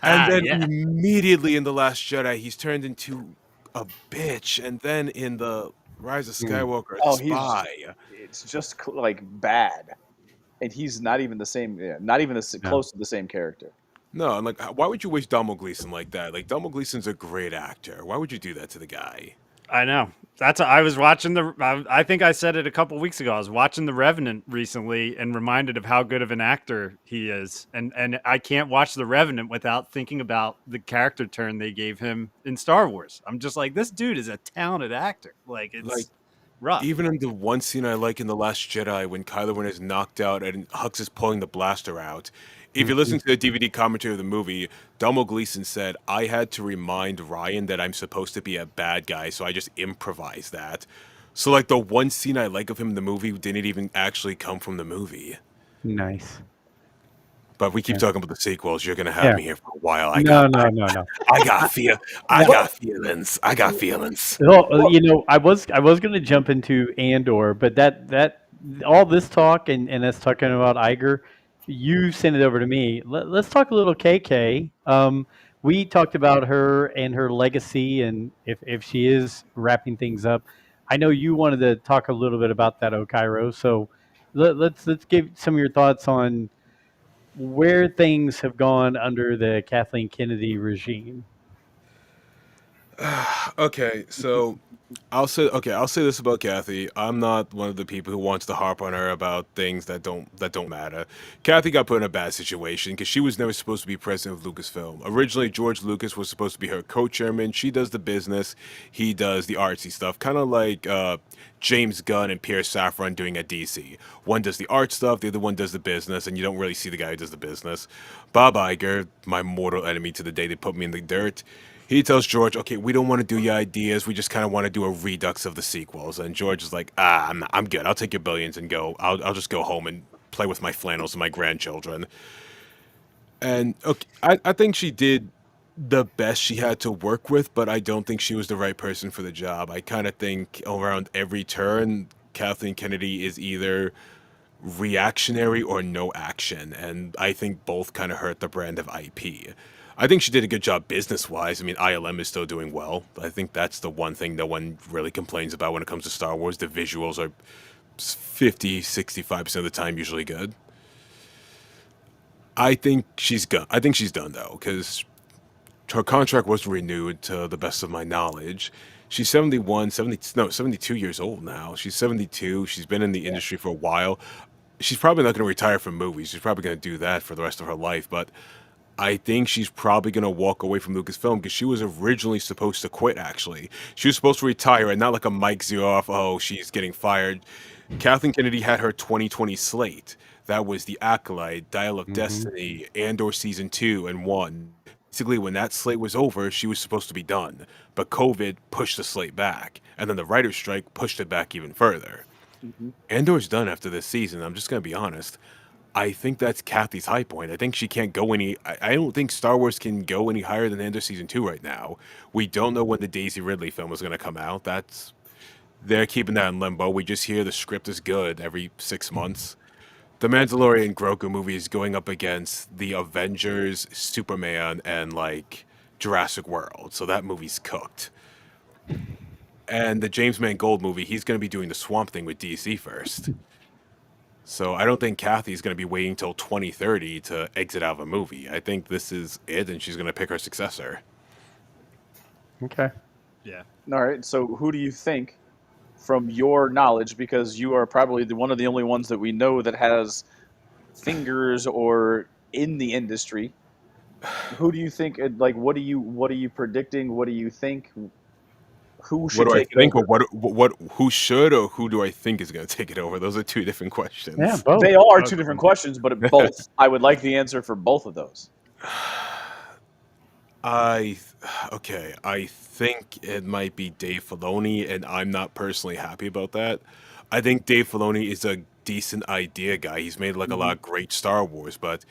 And then Yeah. immediately in The Last Jedi, he's turned into a bitch. And then in The Rise of Mm. Skywalker, a Oh, spy. it's just like bad, and he's not even the same. Yeah, not even No. close to the same character. No, and like, why would you waste Donald Gleason like that? Like, Donald Gleason's a great actor. Why would you do that to the guy? I know. I was watching I think I said it a couple weeks ago. I was watching The Revenant recently and reminded of how good of an actor he is. And I can't watch The Revenant without thinking about the character turn they gave him in Star Wars. I'm just like, this dude is a talented actor. Like, Like, it's rough. even in the one scene I like in The Last Jedi when Kylo Ren is knocked out and Hux is pulling the blaster out. If you Mhm. listen to the DVD commentary of the movie, Donald Gleason said, I had to remind Ryan that I'm supposed to be a bad guy, so I just improvised that. So, like, the one scene I like of him in the movie didn't even actually come from the movie. Nice. But we keep Yeah. talking about the sequels. You're gonna have Yeah. me here for a while. No, no, no, no. I got feel, I No. got feelings. I got feelings. Well, Well, I was going to jump into Andor, but that all this talk and us talking about Iger, you sent it over to me. Let's talk a little KK. We talked about her and her legacy, and if she is wrapping things up. I know you wanted to talk a little bit about that, Okairo. So let's give some of your thoughts on where things have gone under the Kathleen Kennedy regime. Okay, so I'll say this about Kathy. I'm not one of the people who wants to harp on her about things that don't matter. Kathy got put in a bad situation because she was never supposed to be president of Lucasfilm. Originally, George Lucas was supposed to be her co-chairman. She does the business, he does the artsy stuff, kind of like James Gunn and Pierre Safran doing at DC. One does the art stuff, the other one does the business, and you don't really see the guy who does the business. Bob Iger, my mortal enemy to the day they put me in the dirt. He tells George, "Okay, we don't want to do your ideas. We just kind of want to do a redux of the sequels." And George is like, I'm good. I'll take your billions and go. I'll just go home and play with my flannels and my grandchildren." And okay, I think she did the best she had to work with, but I don't think she was the right person for the job. I kind of think around every turn, Kathleen Kennedy is either reactionary or no action, and I think both kind of hurt the brand of IP. I think she did a good job business wise. I mean, ILM is still doing well. I think that's the one thing no one really complains about when it comes to Star Wars. The visuals are 50, 65% of the time usually good. I think she's done though, because her contract was renewed to the best of my knowledge. She's 71, 70, no, 72 years old now. She's 72. She's been in the industry for a while. She's probably not going to retire from movies. She's probably going to do that for the rest of her life. But I think she's probably going to walk away from Lucasfilm because she was originally supposed to quit, actually. She was supposed to retire and not like a Mike Zeroff, oh, she's getting fired. Kathleen Kennedy had her 2020 slate. That was The Acolyte, Dial of Hmm. Destiny, Andor Season 2 and 1. Basically, when that slate was over, she was supposed to be done. But COVID pushed the slate back, and then the writer's strike pushed it back even further. mhm. Andor's done after this season. I'm just going to be honest. I think that's Kathy's high point. I think she can't go any. I don't think Star Wars can go any higher than Andor season 2 right now. We don't know when the Daisy Ridley film is going to come out. They're keeping that in limbo. We just hear the script is good every 6 months. The Mandalorian Grogu movie is going up against the Avengers, Superman, and like Jurassic World. So that movie's cooked. And the James Mangold movie, he's going to be doing the Swamp Thing with DC first. So I don't think Kathy's going to be waiting till 2030 to exit out of a movie. I think this is it, and she's going to pick her successor. Okay. Yeah. All right. So who do you think, from your knowledge, because you are probably one of the only ones that we know that has fingers or in the industry, who do you think? Like, what are you predicting? What do you think? Who What should do I take it think, or over? what who should, or who do I think is going to take it over? Those are two different Yeah, questions. both. They are Both two of different them. questions, but both. I would like the answer for both of those. I okay. I think it might be Dave Filoni, and I'm not personally happy about that. I think Dave Filoni is a decent idea guy. He's made like a lot Hmm. of great Star Wars, but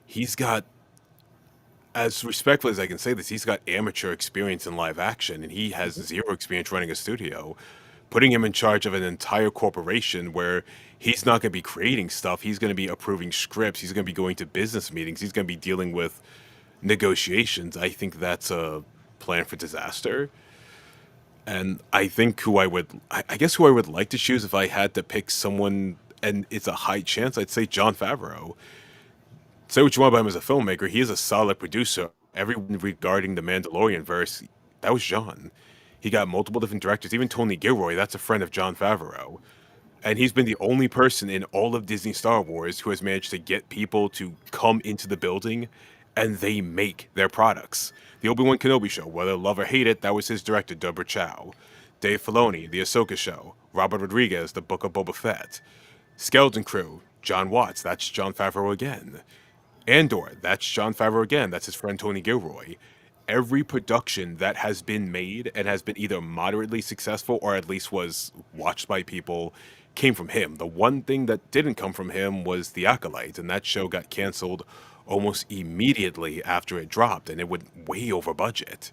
he's got, as respectfully as I can say this, he's got amateur experience in live action, and he has zero experience running a studio. Putting him in charge of an entire corporation where he's not going to be creating stuff, he's going to be approving scripts, he's going to be going to business meetings, he's going to be dealing with negotiations. I think that's a plan for disaster. And I think I guess who I would like to choose if I had to pick someone, and it's a high chance, I'd say Jon Favreau. Say what you want about him as a filmmaker, he is a solid producer. Everyone regarding the Mandalorian verse, that was John. He got multiple different directors, even Tony Gilroy, that's a friend of Jon Favreau. And he's been the only person in all of Disney Star Wars who has managed to get people to come into the building and they make their products. The Obi-Wan Kenobi show, whether love or hate it, that was his director, Deborah Chow. Dave Filoni, The Ahsoka show. Robert Rodriguez, The Book of Boba Fett. Skeleton Crew, John Watts, that's Jon Favreau again. Andor, that's Jon Favreau again. That's his friend Tony Gilroy. Every production that has been made and has been either moderately successful or at least was watched by people came from him. The one thing that didn't come from him was The Acolyte, and that show got canceled almost immediately after it dropped, and it went way over budget.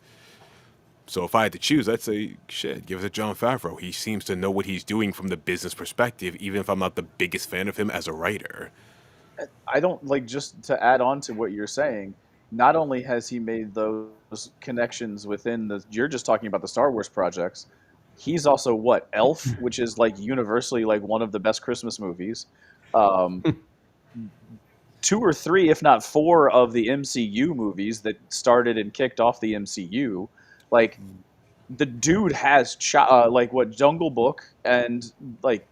So if I had to choose, I'd say, shit, give it to Jon Favreau. He seems to know what he's doing from the business perspective, even if I'm not the biggest fan of him as a writer. I don't like, just to add on to what you're saying. Not only has he made those connections within the, you're just talking about the Star Wars projects. He's also what, Elf, which is like universally like one of the best Christmas movies. Um, Two or three, if not four, of the MCU movies that started and kicked off the MCU. Like, the dude has like what, Jungle Book, and like,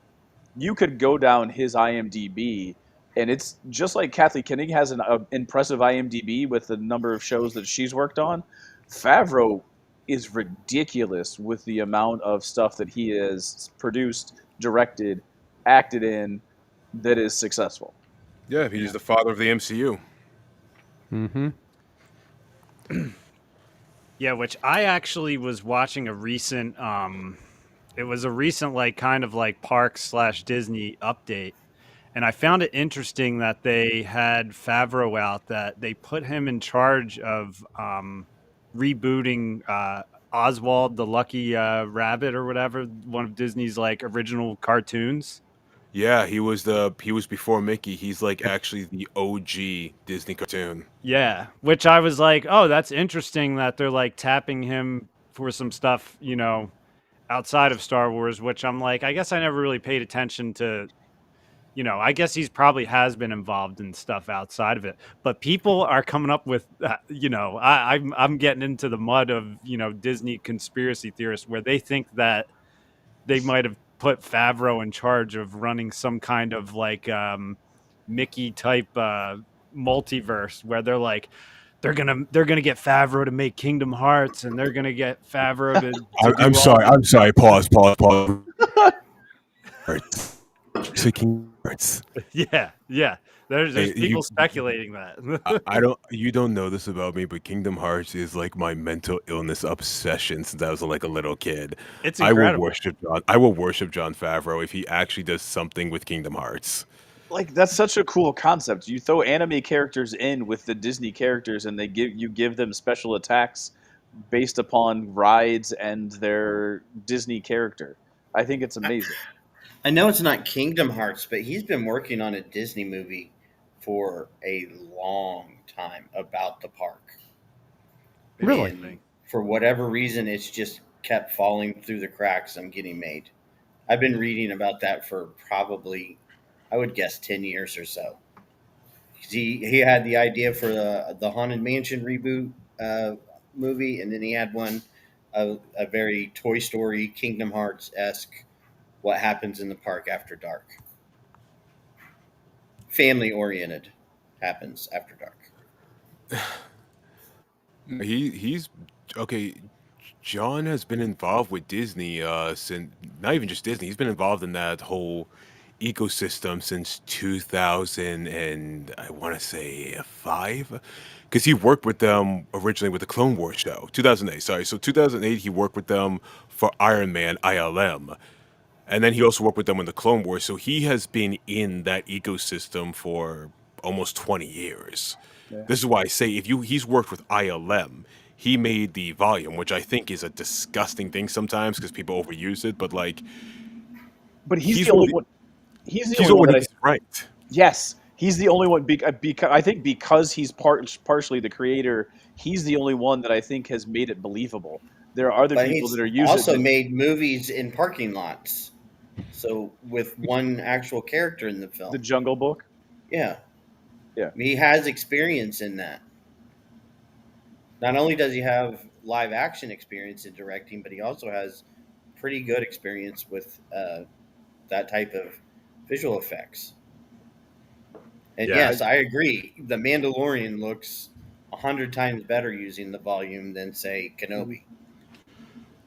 you could go down his IMDb, and it's just like Kathy Kinney has an impressive IMDb with the number of shows that she's worked on. Favreau is ridiculous with the amount of stuff that he has produced, directed, acted in that is successful. Yeah, he's the father of the MCU. Mm-hmm. Yeah, which I actually was watching a recent it was a recent like kind of like park/Disney update. And I found it interesting that they had Favreau out, that they put him in charge of rebooting Oswald the Lucky Rabbit or whatever, one of Disney's like original cartoons. Yeah, he was before Mickey. He's like actually the OG Disney cartoon. Yeah, which I was like, oh, that's interesting that they're like tapping him for some stuff, outside of Star Wars, which I'm like, I guess I never really paid attention to. I guess he's probably has been involved in stuff outside of it, but people are coming up with, I'm getting into the mud of, Disney conspiracy theorists where they think that they might have put Favreau in charge of running some kind of like Mickey type multiverse where they're like, they're gonna get Favreau to make Kingdom Hearts, and they're gonna get Favreau to I'm do all sorry. I'm sorry. Pause. Pause. Pause. Arts. Kingdom Hearts. yeah. There's Hey, people speculating that. I don't. You don't know this about me, but Kingdom Hearts is like my mental illness obsession since I was like a little kid. It's I will incredible. worship John. I will worship John Favreau if he actually does something with Kingdom Hearts. Like, that's such a cool concept. You throw anime characters in with the Disney characters, and give them special attacks based upon rides and their Disney character. I think it's amazing. I know it's not Kingdom Hearts, but he's been working on a Disney movie for a long time about the park. Really? And for whatever reason, it's just kept falling through the cracks and getting made. I've been reading about that for probably, I would guess, 10 years or so. He had the idea for the Haunted Mansion reboot movie, and then he had one, a very Toy Story, Kingdom Hearts esque, what happens in the park after dark, family oriented, happens after dark. He's okay. John has been involved with Disney since not even just Disney. He's been involved in that whole ecosystem since 2000 and I want to say 5 because he worked with them originally with the Clone Wars show. 2008, sorry. So 2008 he worked with them for Iron Man ILM. And then he also worked with them in the Clone Wars. So he has been in that ecosystem for almost 20 years. Yeah. This is why I say if you he's worked with ILM, he made the volume, which I think is a disgusting thing sometimes because people overuse it. But like, But he's he's the one only of one. He's the he's only the one one that he's right. yes, he's the only one. Because I think because he's partially the creator, he's the only one that I think has made it believable. There are other But people that he's are using also it. made movies in parking lots. So with one actual character in the The film. Jungle Book. Yeah. Yeah. He has experience in that. Not only does he have live action experience in directing, but he also has pretty good experience with that type of visual effects. And Yeah. yes, I agree. The Mandalorian looks 100 times better using the volume than, say, Kenobi.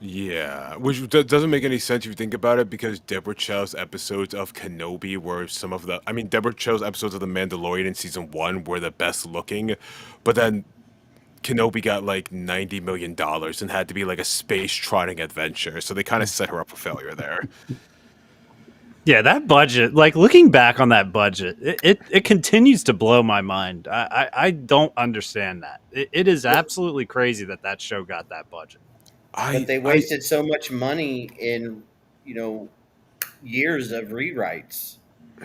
Yeah, which doesn't make any sense if you think about it, because Deborah Chow's episodes of Kenobi were some of the. I mean, Deborah Chow's episodes of The Mandalorian in season 1 were the best looking, but then Kenobi got like $90 million and had to be like a space trotting adventure, so they kind of set her up for failure there. Yeah, that budget, like looking back on that budget, it continues to blow my mind. I don't understand that. It is absolutely crazy that that show got that budget. But I they I wasted so much money in, you know, years of rewrites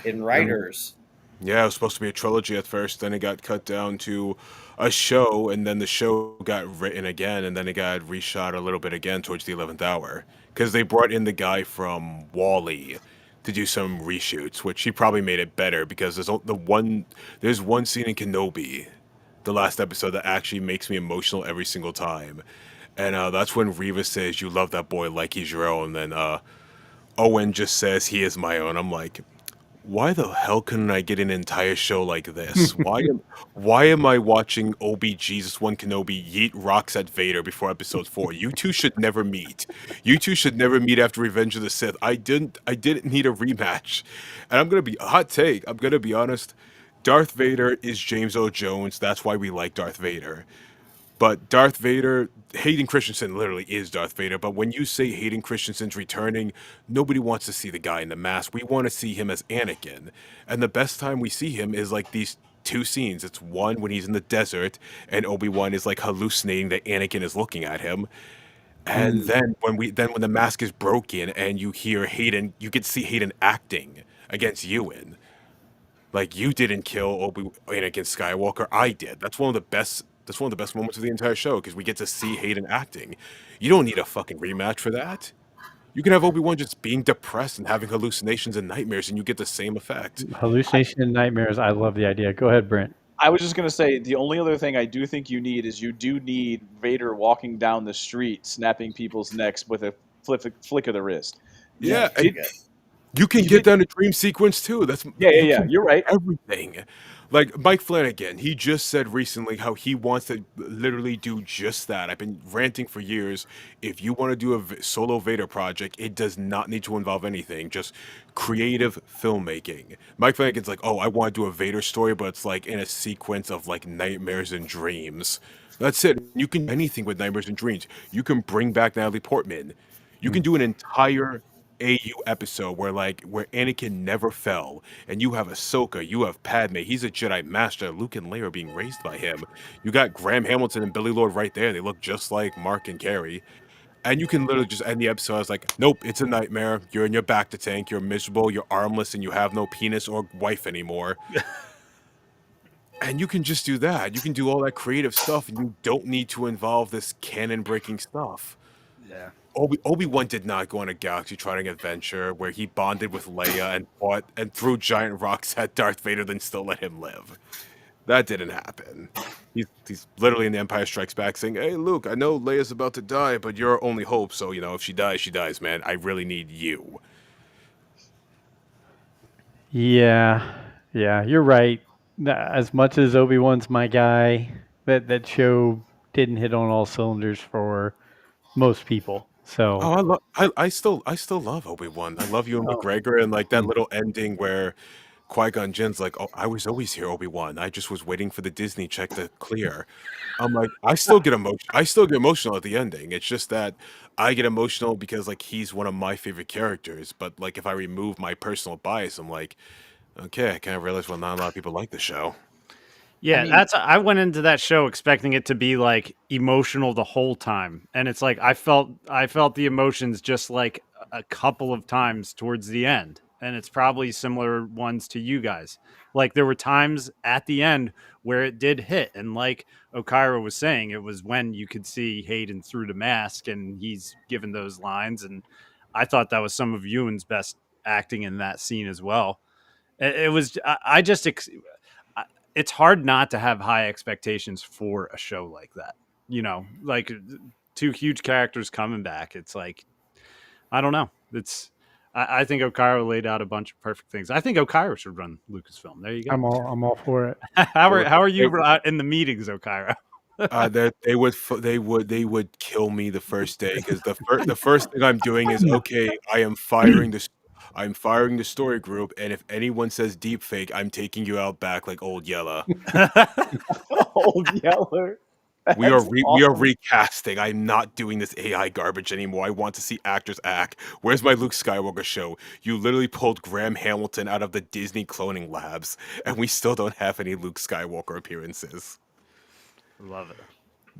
in mm, writers. yeah, it was supposed to be a trilogy at first, then it got cut down to a show, and then the show got written again, and then it got reshot a little bit again towards the 11th hour because they brought in the guy from Wally to do some reshoots, which he probably made it better because there's one scene in Kenobi, the last episode, that actually makes me emotional every single time, and that's when Reva says, "You love that boy like he's your own," and then Owen just says, "He is my own." I'm like, why the hell couldn't I get an entire show like this? Why am I watching Obi Jesus One Kenobi yeet rocks at Vader before episode 4? You two should never meet. You two should never meet after Revenge of the Sith. I didn't need a rematch. And I'm gonna be a hot take. I'm gonna be honest. Darth Vader is James Earl Jones. That's why we like Darth Vader. But Darth Vader, Hayden Christensen literally is Darth Vader. But when you say Hayden Christensen's returning, nobody wants to see the guy in the mask. We want to see him as Anakin. And the best time we see him is like these two scenes. It's one when he's in the desert and Obi-Wan is like hallucinating that Anakin is looking at him. And Mm. then when the mask is broken and you hear Hayden, you get to see Hayden acting against Ewan. Like, you didn't kill Anakin Skywalker, I did. That's one of the best. That's one of the best moments of the entire show because we get to see Hayden acting. You don't need a fucking rematch for that. You can have Obi-Wan just being depressed and having hallucinations and nightmares, and you get the same effect. Hallucination and nightmares. I love the idea. Go ahead, Brent. I was just gonna say the only other thing I do think you need is you do need Vader walking down the street, snapping people's necks with a flick of the wrist. You Yeah, That's pretty did good. you can you get did that in a dream sequence too. yeah, You yeah. can You're do right. everything. Like Mike Flanagan, he just said recently how he wants to literally do just that. I've been ranting for years. If you want to do a solo Vader project, it does not need to involve anything, just creative filmmaking. Mike Flanagan's like, oh, I want to do a Vader story, but it's like in a sequence of like nightmares and dreams. That's it. You can do anything with nightmares and dreams. You can bring back Natalie Portman. You can do an entire AU episode where Anakin never fell, and you have Ahsoka, you have Padme, he's a Jedi Master, Luke and Leia are being raised by him. You got Graham Hamilton and Billy Lord right there. They look just like Mark and Carrie. And you can literally just end the episode as like, nope, it's a nightmare. You're in your back to tank, you're miserable, you're armless, and you have no penis or wife anymore. And you can just do that. You can do all that creative stuff, and you don't need to involve this canon breaking stuff. Yeah. Obi-Wan did not go on a galaxy-trotting adventure where he bonded with Leia and fought and threw giant rocks at Darth Vader, then still let him live. That didn't happen. He's literally in The Empire Strikes Back saying, "Hey, Luke, I know Leia's about to die, but you're our only hope. So if she dies, she dies, man. I really need you." Yeah, yeah, you're right. As much as Obi-Wan's my guy, that show didn't hit on all cylinders for most people. Oh, So, I still love Obi-Wan. I love you and oh, McGregor and like that mm, little ending where Qui-Gon Jinn's like, "Oh, I was always here, Obi-Wan. I just was waiting for the Disney check to clear." I'm like, I still get emotional at the ending. It's just that I get emotional because like he's one of my favorite characters. But like if I remove my personal bias, I'm like, okay, I kind of realize well not a lot of people like the show. I Yeah, mean, I went into that show expecting it to be like emotional the whole time. And it's like I felt the emotions just like a couple of times towards the end. And it's probably similar ones to you guys. Like there were times at the end where it did hit. And like Okiro was saying, it was when you could see Hayden through the mask and he's given those lines. And I thought that was some of Ewan's best acting in that scene as well. It was I just it's hard not to have high expectations for a show like that. Like two huge characters coming back. It's like I don't know. I think Okiro laid out a bunch of perfect things. I think Okiro should run Lucasfilm. There you go. I'm all for it. how They are would, how are they, you in the meetings, Okiro? they would kill me the first day because the first thing I'm doing is okay. I'm firing the story group, and if anyone says deep fake, I'm taking you out back like old Yella. Old Yeller. We are That's we are awesome. recasting. I'm not doing this AI garbage anymore. I want to see actors act. Where's my Luke Skywalker show? You literally pulled Graham Hamilton out of the Disney cloning labs, and we still don't have any Luke Skywalker appearances. Love it.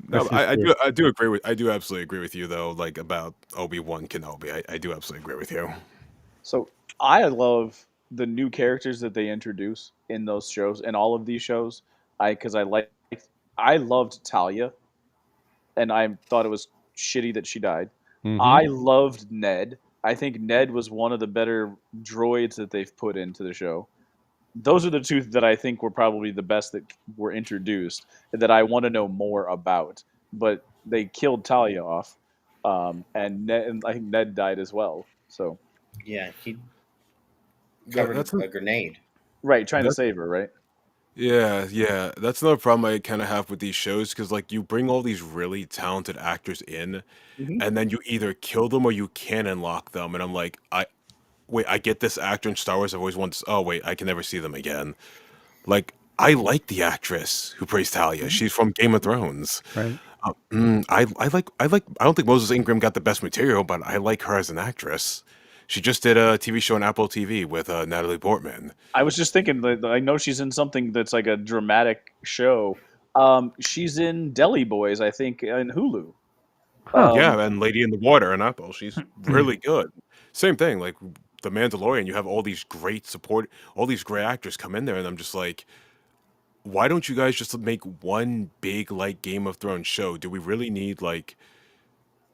No, This is I true. do I do agree with I do absolutely agree with you though, like about Obi-Wan Kenobi. I do absolutely agree with you. So I love the new characters that they introduce in those shows, in all of these shows. Because I loved Talia, and I thought it was shitty that she died. Hmm. I loved Ned. I think Ned was one of the better droids that they've put into the show. Those are the two that I think were probably the best that were introduced that I want to know more about. But they killed Talia off, and I think Ned died as well. So Yeah, he That, covered that's an, a grenade. right, trying to that save her, right? yeah. That's another problem I kind of have with these shows because like you bring all these really talented actors in, Hmm. and then you either kill them or you can unlock them, and I'm like, I get this actor in Star Wars. I've always wanted. Oh wait, I can never see them again. Like I like the actress who plays Talia. Hmm. She's from Game of Thrones. Right. I don't think Moses Ingram got the best material, but I like her as an actress. She just did a TV show on Apple TV with Natalie Portman. I was just thinking that I know she's in something that's like a dramatic show. She's in Deli Boys, I think, in Hulu. Huh. Um, Yeah, and Lady in the Water and Apple. She's really good. Same thing, like The Mandalorian. You have all these great actors come in there, and I'm just like, why don't you guys just make one big like Game of Thrones show? Do we really need like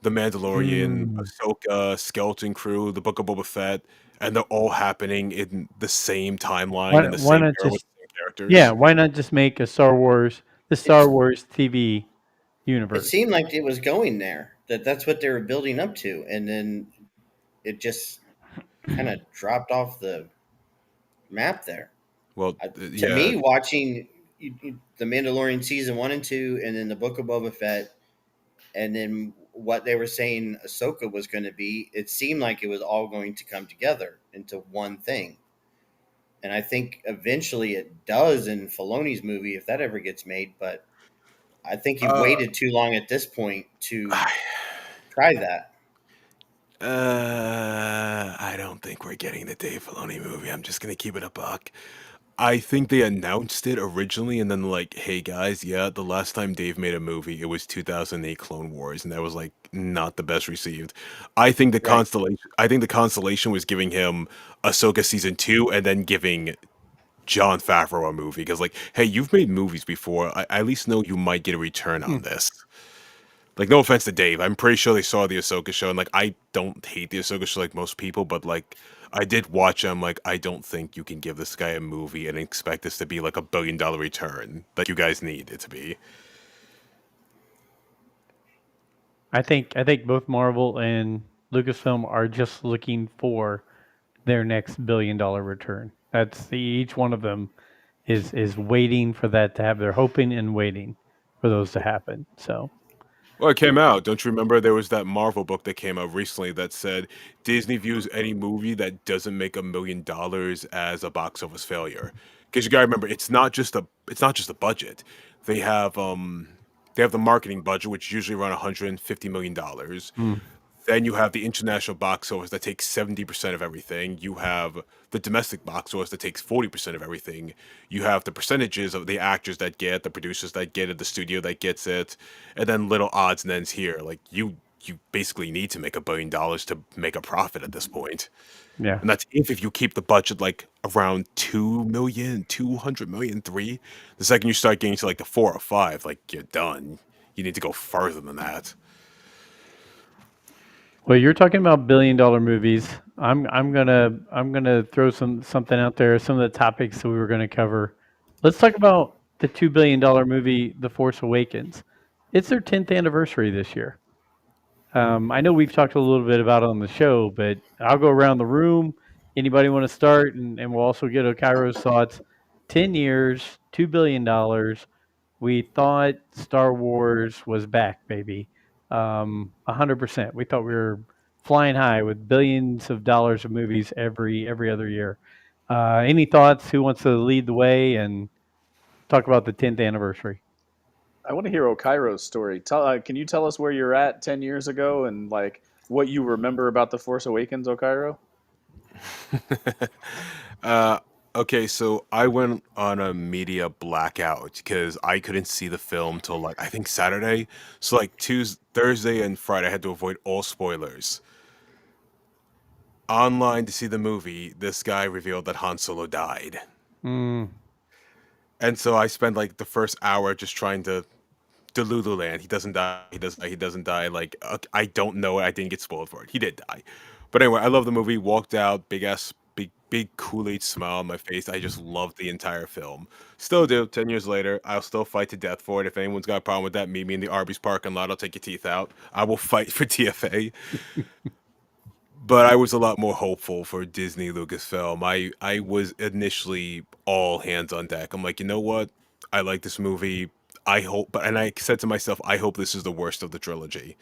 The Mandalorian, Mm. Ahsoka, Skeleton Crew, The Book of Boba Fett, and they're all happening in the same timeline in the Why same not era with just the same characters? why not just make the Star It's Wars TV it universe? seemed like it was going there. That's what they were building up to, and then it just kind of dropped off the map there. Well, To yeah. me, watching the Mandalorian season 1 and 2, and then the Book of Boba Fett, and then what they were saying Ahsoka was going to be, it seemed like it was all going to come together into one thing. And I think eventually it does in Filoni's movie if that ever gets made. But I think you've Uh, waited too long at this point to I, try that. I don't think we're getting the Dave Filoni movie. I'm just gonna keep it a buck. I think they announced it originally, and then like, hey guys, yeah, the last time Dave made a movie, it was 2008 Clone Wars, and that was like not the best received. Right. I think the constellation was giving him Ahsoka season 2, and then giving John Favreau a movie because like, hey, you've made movies before. I at least know you might get a return Hmm. on this. Like, no offense to Dave, I'm pretty sure they saw the Ahsoka show, and like, I don't hate the Ahsoka show like most people, but like, I did watch it. I'm like, I don't think you can give this guy a movie and expect this to be like $1 billion return that you guys need it to be. I think both Marvel and Lucasfilm are just looking for their next $1 billion return. Each one of them is waiting for that to have. They're hoping and waiting for those to happen. So Well, it came out. Don't you remember there was that Marvel book that came out recently that said Disney views any movie that doesn't make $1 million as a box office failure? Because you gotta remember, it's not just a budget. They have they have the marketing budget, which usually around $150 million. mm, Then you have the international box office that takes 70% of everything. You have the domestic box office that takes 40% of everything. You have the percentages of the actors that get, the producers that get it, the studio that gets it, and then little odds and ends here. Like you basically need to make $1 billion to make a profit at this point. yeah. And that's if you keep the budget like around 2 million, 200 million, 3. The second you start getting to like the 4 or 5, like you're done. You need to go further than that. Well, you're talking about $1 billion movies. I'm gonna throw something out there. Some of the topics that we were going to cover. Let's talk about the $2 billion movie, The Force Awakens. It's their 10th anniversary this year. I know we've talked a little bit about it on the show, but I'll go around the room. Anybody want to start? And we'll also get Okiro's thoughts. 10 years, $2 billion. We thought Star Wars was back, baby. 100%. We thought we were flying high with billions of dollars of movies every other year. Any thoughts? Who wants to lead the way and talk about the 10th anniversary? I want to hear Okiro's story. Can you tell us where you're at 10 years ago and like what you remember about The Force Awakens, Okiro? uh, okay, so I went on a media blackout because I couldn't see the film till like I think Saturday. So like Tuesday, Thursday, and Friday, I had to avoid all spoilers. Online to see the movie, this guy revealed that Han Solo died, Mm, and so I spent like the first hour just trying to Delululand. He doesn't die. He doesn't die. Like I don't know. I didn't get spoiled for it. He did die. But anyway, I love the movie. Walked out, big Kool Aid smile on my face. I just loved the entire film. Still do. 10 years later, I'll still fight to death for it. If anyone's got a problem with that, meet me in the Arby's parking lot. I'll take your teeth out. I will fight for TFA. But I was a lot more hopeful for Disney Lucasfilm. I was initially all hands on deck. I'm like, you know what? I like this movie. I hope, and I said to myself, I hope this is the worst of the trilogy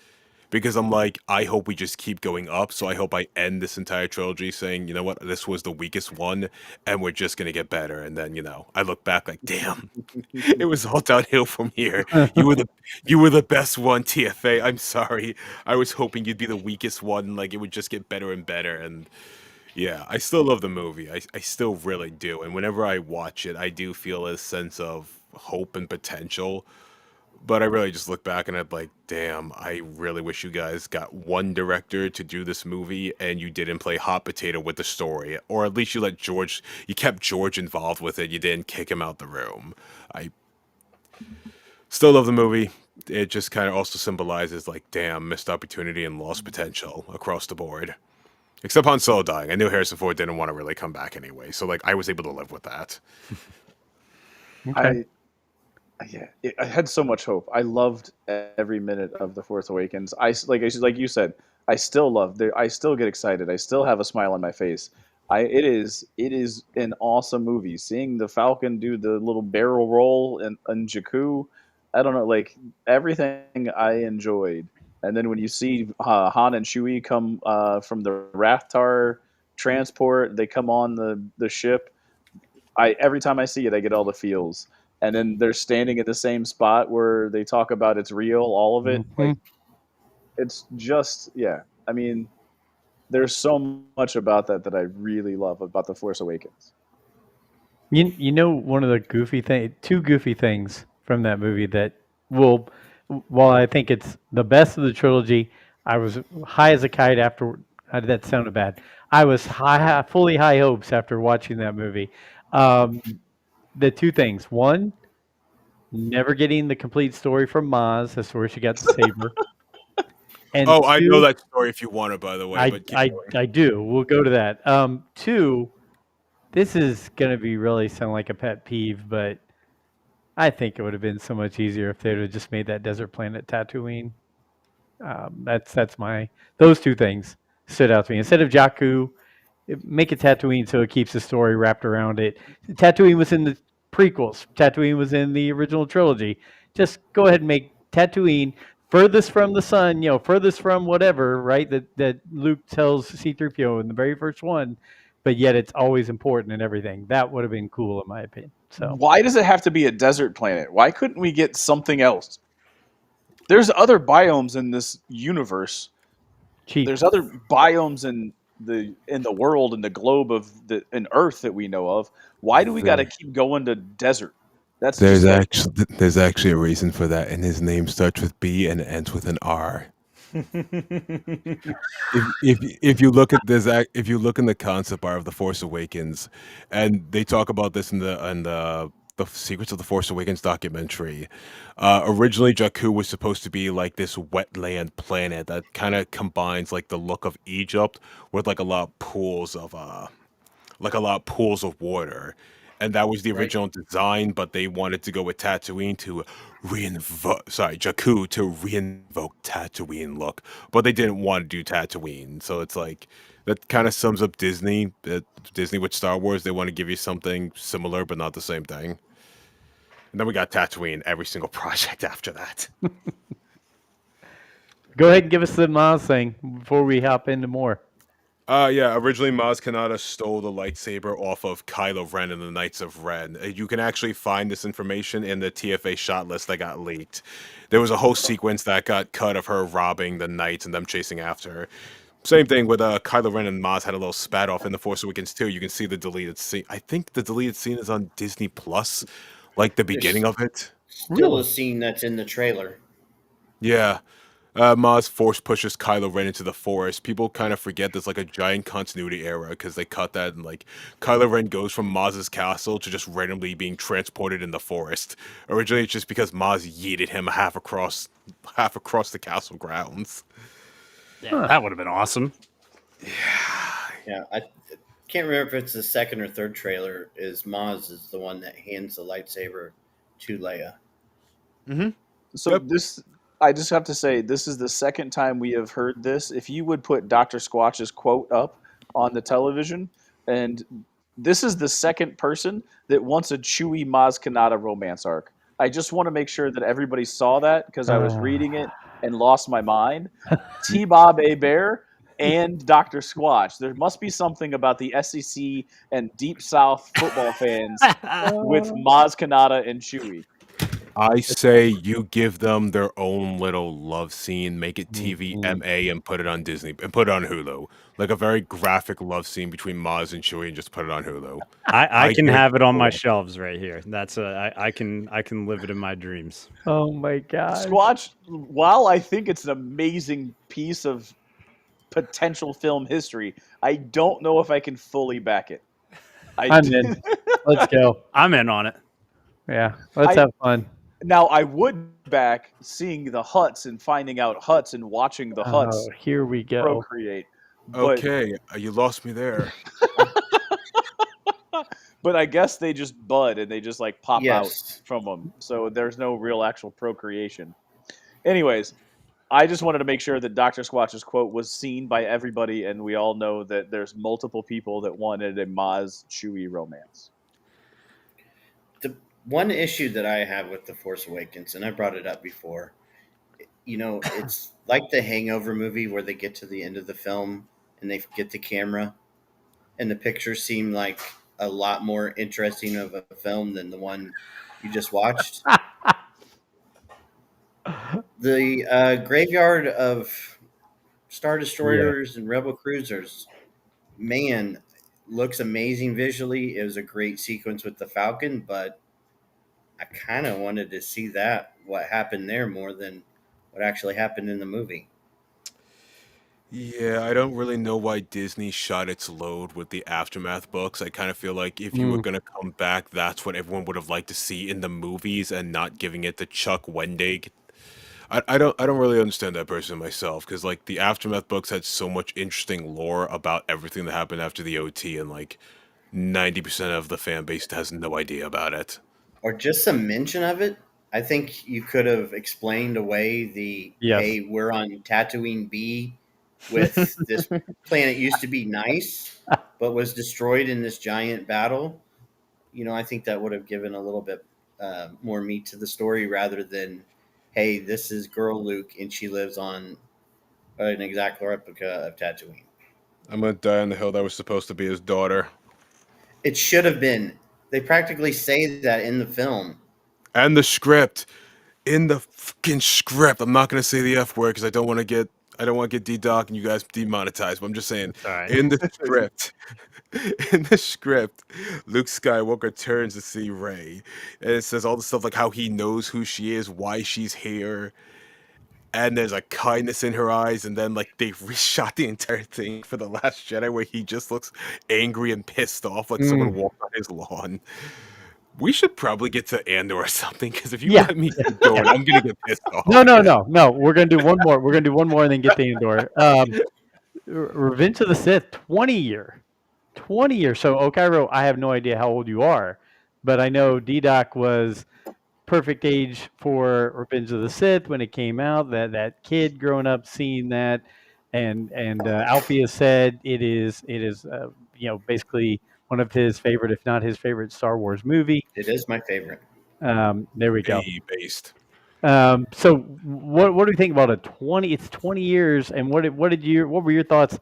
because I'm like, I hope we just keep going up. So I hope I end this entire trilogy saying, you know what, this was the weakest one, and we're just gonna get better. And then I look back like, damn, it was all downhill from here. You were the you were the best one, TFA. I'm sorry. I was hoping you'd be the weakest one. Like it would just get better and better. And yeah, I still love the movie. I still really do. And whenever I watch it, I do feel a sense of hope and potential. But I really just look back and I'm like, damn, I really wish you guys got one director to do this movie and you didn't play hot potato with the story. Or at least you kept George involved with it. You didn't kick him out the room. I still love the movie. It just kind of also symbolizes, like, damn, missed opportunity and lost potential across the board. Except Han Solo dying. I knew Harrison Ford didn't want to really come back anyway. So, like, I was able to live with that. okay. I I had so much hope. I loved every minute of The Force Awakens. Like you said, I still love. I still get excited. I still have a smile on my face. It is an awesome movie. Seeing the Falcon do the little barrel roll in Jakku, I don't know, like everything I enjoyed. And then when you see Han and Chewie come from the Rathtar transport, they come on the ship. I every time I see it, I get all the feels. And then they're standing at the same spot where they talk about it's real, all of it. Hmm. Like it's just yeah. I mean, there's so much about that I really love about the Force Awakens. You know one of the two goofy things from that movie that will, while I think it's the best of the trilogy, I was high as a kite after. That sounded bad. I was fully high hopes after watching that movie. Um, the two things. One, never getting the complete story from Maz as to where she got the saber. And Oh, I know two, that story if you want it, by the way, but keep going. I do. We'll go to that. Two, this is going to be really sound like a pet peeve, but I think it would have been so much easier if they would have just made that desert planet Tatooine. That's my those two things stood out to me. Instead of Jakku, make it Tatooine so it keeps the story wrapped around it. Tatooine was in the prequels. Tatooine was in the original trilogy. Just go ahead and make Tatooine furthest from the sun, furthest from whatever, right? That Luke tells C-3PO in the very first one, but yet it's always important and everything. That would have been cool in my opinion. So Why does it have to be a desert planet? Why couldn't we get something else? There's other biomes in this universe. cheap. There's other biomes in the world, in the globe of the in Earth that we know of. Why do we got to There, keep going to desert? That's just like there's actually a reason for that, and his name starts with B and ends with an R. If you look at this, if you look in the concept art of the Force Awakens, and they talk about this in the Secrets of the Force Awakens documentary. Originally, Jakku was supposed to be like this wetland planet that kind of combines like the look of Egypt with like a lot of pools of water. And that was the Right. original design, but they wanted to go with Tatooine to Jakku to reinvoke Tatooine look, but they didn't want to do Tatooine. So it's like that kind of sums up Disney. Disney with Star Wars, they want to give you something similar, but not the same thing. And then we got Tatooine every single project after that. Go ahead and give us the Maz thing before we hop into more. Yeah, originally Maz Kanata stole the lightsaber off of Kylo Ren and the Knights of Ren. You can actually find this information in the TFA shot list that got leaked. There was a whole sequence that got cut of her robbing the Knights and them chasing after her. Same thing with Kylo Ren and Maz had a little spat off in the Force Awakens too. You can see the deleted scene. I think the deleted scene is on Disney Plus, like the beginning There's of it. still a Really? scene that's in the trailer. Yeah. Maz force pushes Kylo Ren into the forest. People kind of forget there's like a giant continuity error because they cut that and like Kylo Ren goes from Maz's castle to just randomly being transported in the forest. Originally, it's just because Maz yeeted him half across the castle grounds. Yeah, Huh. that would have been awesome. Yeah, I can't remember if it's the second or third trailer. Is Maz is the one that hands the lightsaber to Leia. Mm-hmm. so Yep. this. I just have to say, this is the second time we have heard this. If you would put Dr. Squatch's quote up on the television, and this is the second person that wants a Chewy Maz Kanata romance arc. I just want to make sure that everybody saw that because I was reading it and lost my mind. T Bob A. Bear and Dr. Squatch. There must be something about the SEC and Deep South football fans with Maz Kanata and Chewy. I say you give them their own little love scene, make it Mhm. TVMA, and put it on Disney and put it on Hulu. Like a very graphic love scene between Maz and Chewie, and just put it on Hulu. I I can guarantee have it on my people shelves right here. I can live it in my dreams. Oh my gosh. Squatch, while I think it's an amazing piece of potential film history, I don't know if I can fully back it. I, I'm in. Let's go. I'm in on it. Yeah, let's I have fun. now I would back seeing the Huts and finding out Huts and watching the Oh, Huts here we go. procreate, but okay, you lost me there. but I guess they just bud and they just like pop out Yes, from them, so there's no real actual procreation. Anyways, I just wanted to make sure that Dr. Squatch's quote was seen by everybody, and we all know that there's multiple people that wanted a Maz Chewie romance. the one issue that I have with the Force Awakens, and I brought it up before. It's like the Hangover movie where they get to the end of the film and they get the camera, and the pictures seem like a lot more interesting of a film than the one you just watched. The graveyard of Star Yeah. Destroyers and Rebel Cruisers, man, looks amazing visually. It was a great sequence with the Falcon, but I kind of wanted to see what happened there more than what actually happened in the movie. Yeah, I don't really know why Disney shot its load with the Aftermath books. I kind of feel like if you were Mm, gonna come back, that's what everyone would have liked to see in the movies and not giving it to Chuck Wendig. I don't really understand that person myself because like the Aftermath books had so much interesting lore about everything that happened after the OT and like 90% of the fan base has no idea about it. Or just some mention of it. I think you could have explained away the yes. hey, we're on Tatooine B with this planet used to be nice, but was destroyed in this giant battle. I think that would have given a little bit more meat to the story rather than, hey, this is girl Luke and she lives on an exact replica of Tatooine. I'm gonna die on the hill that was supposed to be his daughter. It should have been. They practically say that in the film. And the script. In the fucking script. I'm not gonna say the F word because I don't want to get D-Doc and you guys demonetized, but I'm just saying, It's all right. in the script, in the script, Luke Skywalker turns to see Rey, and it says all the stuff like how he knows who she is, why she's here, and there's a kindness in her eyes, and then like they reshot the entire thing for the Last Jedi where he just looks angry and pissed off, like someone Mm, walked on his lawn. We should probably get to Andor or something, because if you yeah. let me keep going, I'm gonna get pissed No, off. no, no, no. We're gonna do one more. We're gonna do one more and then get the Andor. Revenge of the Sith, 20 year, 20 years. So Okiro, I have no idea how old you are, but I know D-Doc was perfect age for Revenge of the Sith when it came out. That kid growing up seeing that, and Alfie has said it is basically one of his favorite, if not his favorite, Star Wars movie. It is my favorite. There we go. Way based. So what do you think about a 20? It's 20 years, and what were your thoughts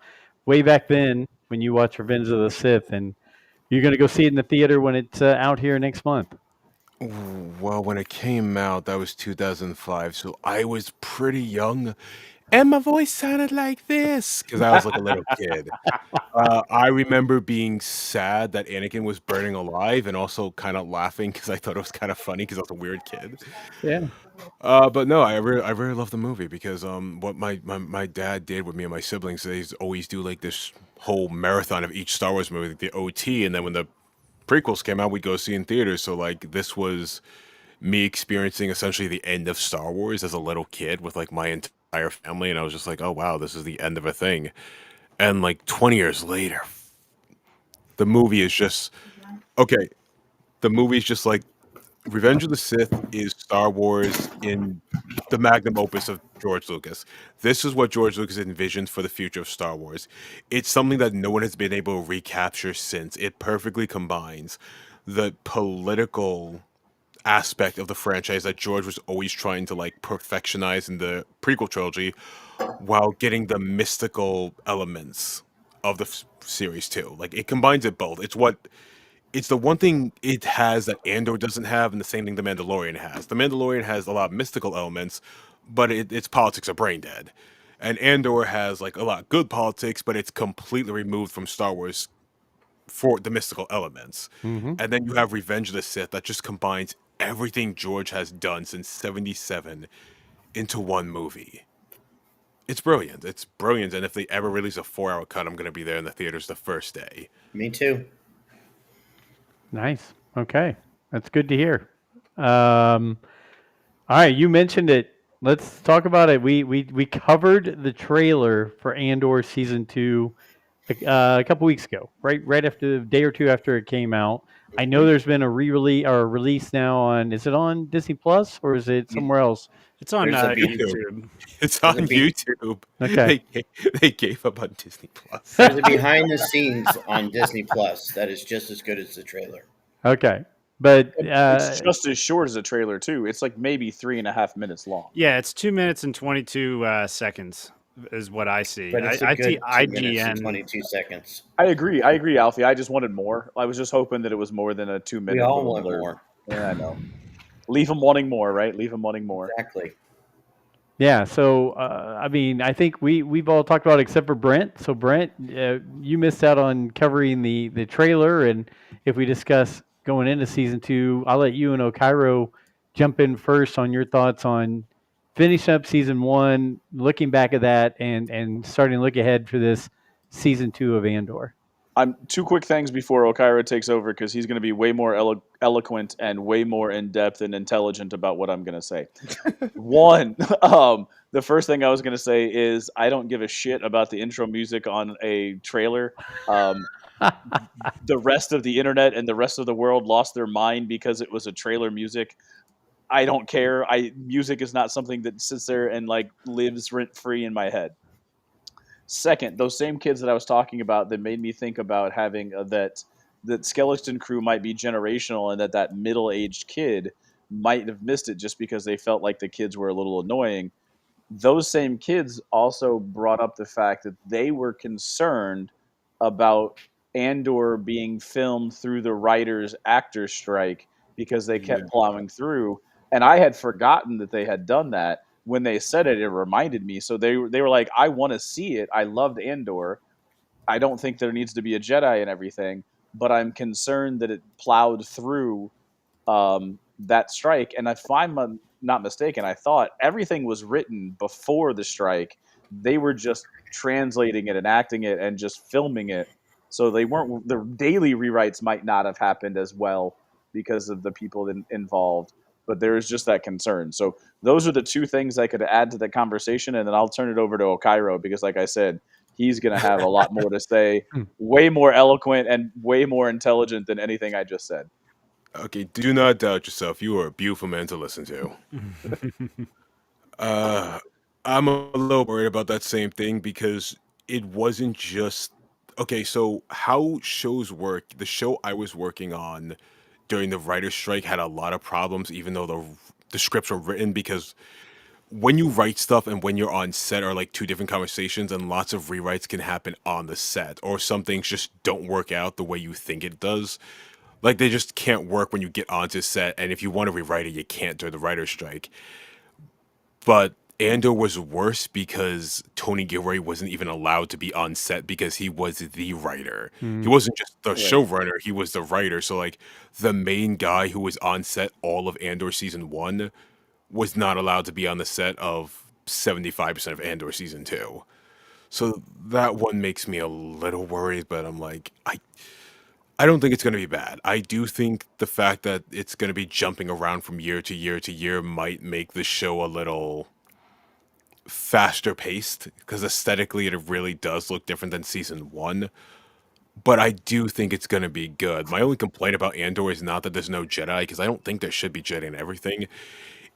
way back then when you watched Revenge of the Sith, and you're gonna go see it in the theater when it's out here next month? Well, when it came out, that was 2005, so I was pretty young, and my voice sounded like this because I was like a little kid. I remember being sad that Anakin was burning alive, and also kind of laughing because I thought it was kind of funny because I was a weird kid. Yeah. But no, I really love the movie because what my dad did with me and my siblings, they always do like this whole marathon of each Star Wars movie, like the OT, and then when the prequels came out, we'd go see in theaters. So like this was me experiencing essentially the end of Star Wars as a little kid with like my entire family, and I was just like, oh wow, this is the end of a thing. And like 20 years later, the movie is just okay. The movie is just like Revenge of the Sith is Star Wars in the magnum opus of George Lucas. This is what George Lucas envisioned for the future of Star Wars. It's something that no one has been able to recapture since. It perfectly combines the political aspect of the franchise that George was always trying to like perfectionize in the prequel trilogy while getting the mystical elements of the series too. Like it combines it both. It's the one thing it has that Andor doesn't have, and the same thing The Mandalorian has. The Mandalorian has a lot of mystical elements, but its politics are brain dead. And Andor has like a lot of good politics, but it's completely removed from Star Wars for the mystical elements. Mm-hmm. And then you have Revenge of the Sith that just combines everything George has done since '77 into one movie. It's brilliant. It's brilliant. And if they ever release a 4 hour cut, I'm going to be there in the theaters the first day. Me too. Nice. Okay, that's good to hear. Um, all right, you mentioned it. Let's talk about it. We covered the trailer for Andor season two a couple weeks ago, right after a day or two after it came out. I know Mhm. there's been a re-release or a release now on. Is it on Disney Plus or is it You- somewhere else? It's on There's a YouTube. YouTube. It's there's on a YouTube. Okay. They gave up on Disney Plus. there's a behind the scenes on Disney Plus that is just as good as the trailer. Okay, but It's just as short as a trailer too. It's like maybe 3.5 minutes long. Yeah, it's 2 minutes and 22 seconds is what I see. But it's a I see good 2 minutes and IGN. 22 seconds. I agree, Alfie. I just wanted more. I was just hoping that it was more than a 2 minute. We all little want blurb. more. Yeah, I know. Leave them wanting more, right? Leave them wanting more. Exactly. yeah, so I mean, I think we've all talked about it except for Brent. So Brent, you missed out on covering the trailer, and if we discuss going into season two, I'll let you and Okiro jump in first on your thoughts on finish up season 1, looking back at that, and starting to look ahead for this season 2 of Andor? I'm two quick things before Okiro takes over because he's going to be way more eloquent and way more in depth and intelligent about what I'm going to say. One, the first thing I was going to say is I don't give a shit about the intro music on a trailer. Um, the rest of the internet and the rest of the world lost their mind because it was a trailer music. I don't care. Music is not something that sits there and like lives rent free in my head. Second, those same kids that I was talking about that made me think about having that skeleton crew might be generational and that middle aged kid might have missed it just because they felt like the kids were a little annoying. Those same kids also brought up the fact that they were concerned about Andor being filmed through the writers actor strike because they kept plowing through, and I had forgotten that they had done that. When they said it, it reminded me. So they were like, I want to see it. I loved Andor. I don't think there needs to be a Jedi and everything, but I'm concerned that it plowed through that strike. And if I'm not mistaken, I thought everything was written before the strike. They were just translating it and acting it and just filming it. So they weren't, the daily rewrites might not have happened as well because of the people involved. But there is just that concern. So those are the two things I could add to the conversation. And then I'll turn it over to Okiro because, like I said, he's going to have a lot more to say, way more eloquent and way more intelligent than anything I just said. Okay, do not doubt yourself. You are a beautiful man to listen to. I'm a little worried about that same thing because it wasn't just okay. So how shows work? The show I was working on during the writer's strike had a lot of problems, even though the scripts were written because when you write stuff and when you're on set are like two different conversations, and lots of rewrites can happen on the set, or some things just don't work out the way you think it does. Like they just can't work when you get onto set, and if you want to rewrite it, you can't during the writer's strike. But Andor was worse because Tony Gilroy wasn't even allowed to be on set because he was the writer. He wasn't just the Right. showrunner, he was the writer. So like the main guy who was on set all of Andor season 1 was not allowed to be on the set of 75% of Andor season 2. So that one makes me a little worried, but I'm like I don't think it's going to be bad. I do think the fact that it's going to be jumping around from year to year to year might make the show a little faster paced because aesthetically it really does look different than season 1. But I do think it's going to be good. My only complaint about Andor is not that there's no Jedi, because I don't think there should be Jedi in everything.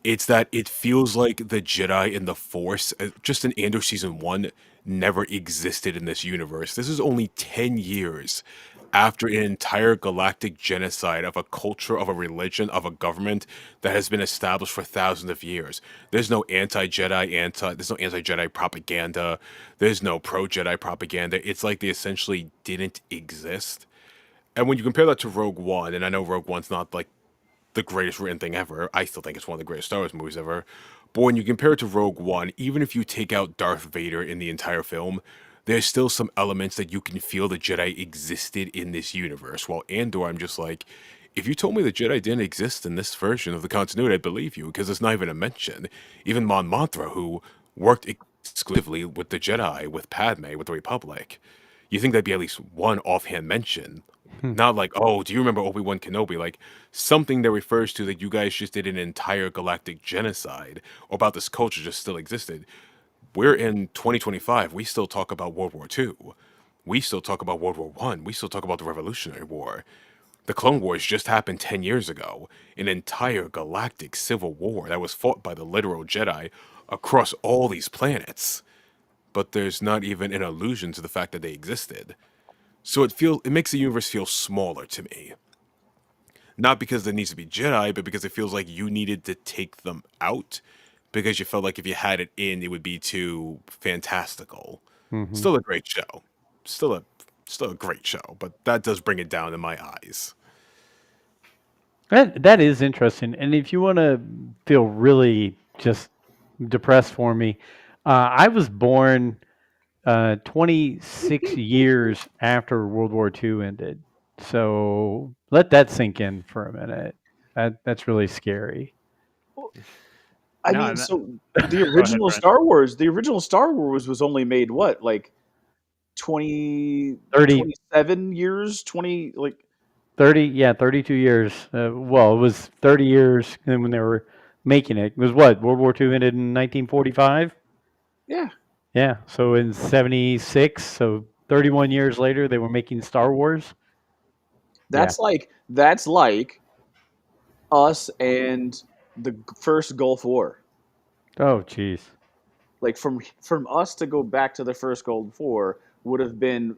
It's that it feels like the Jedi and the Force, just in Andor season 1, never existed in this universe. This is only 10 years after an entire galactic genocide of a culture, of a religion, of a government that has been established for thousands of years. There's no there's no anti-Jedi propaganda. There's no pro-Jedi propaganda. It's like they essentially didn't exist. And when you compare that to Rogue One, and I know Rogue One's not like the greatest written thing ever. I still think it's one of the greatest Star Wars movies ever. But when you compare it to Rogue One, even if you take out Darth Vader in the entire film, there's still some elements that you can feel the Jedi existed in this universe. While Andor, I'm just like, if you told me the Jedi didn't exist in this version of the continuity, I'd believe you, because it's not even a mention. Even Mon Mothma, who worked exclusively with the Jedi, with Padme, with the Republic, you think that'd be at least one offhand mention. Not like, oh, do you remember Obi-Wan Kenobi? Like something that refers to that you guys just did an entire galactic genocide, or about this culture just still existed. We're in 2025. We still talk about World War II. We still talk about World War One. We still talk about the Revolutionary War. The Clone Wars just happened 10 years ago. An entire galactic civil war that was fought by the literal Jedi across all these planets. But there's not even an allusion to the fact that they existed. So it makes the universe feel smaller to me. Not because there needs to be Jedi, but because it feels like you needed to take them out because you felt like if you had it in, it would be too fantastical. Still a great show. Still a still a great show, but that does bring it down in my eyes. That is interesting. And if you want to feel really just depressed for me, I was born 26 years after World War II ended. So let that sink in for a minute. That's really scary. I No, mean, and that, so the go ahead, original Brent. Star Wars, the original Star Wars was only made what, like 20, 30, 27 years, 20 like 30, yeah, 32 years. Well, it was 30 years and when they were making it. It was what? World War II ended in 1945? yeah. Yeah, so in 76, so 31 years later, they were making Star Wars. Yeah. That's like us and the first Gulf War. Oh, jeez. Like from us to go back to the first Gulf War would have been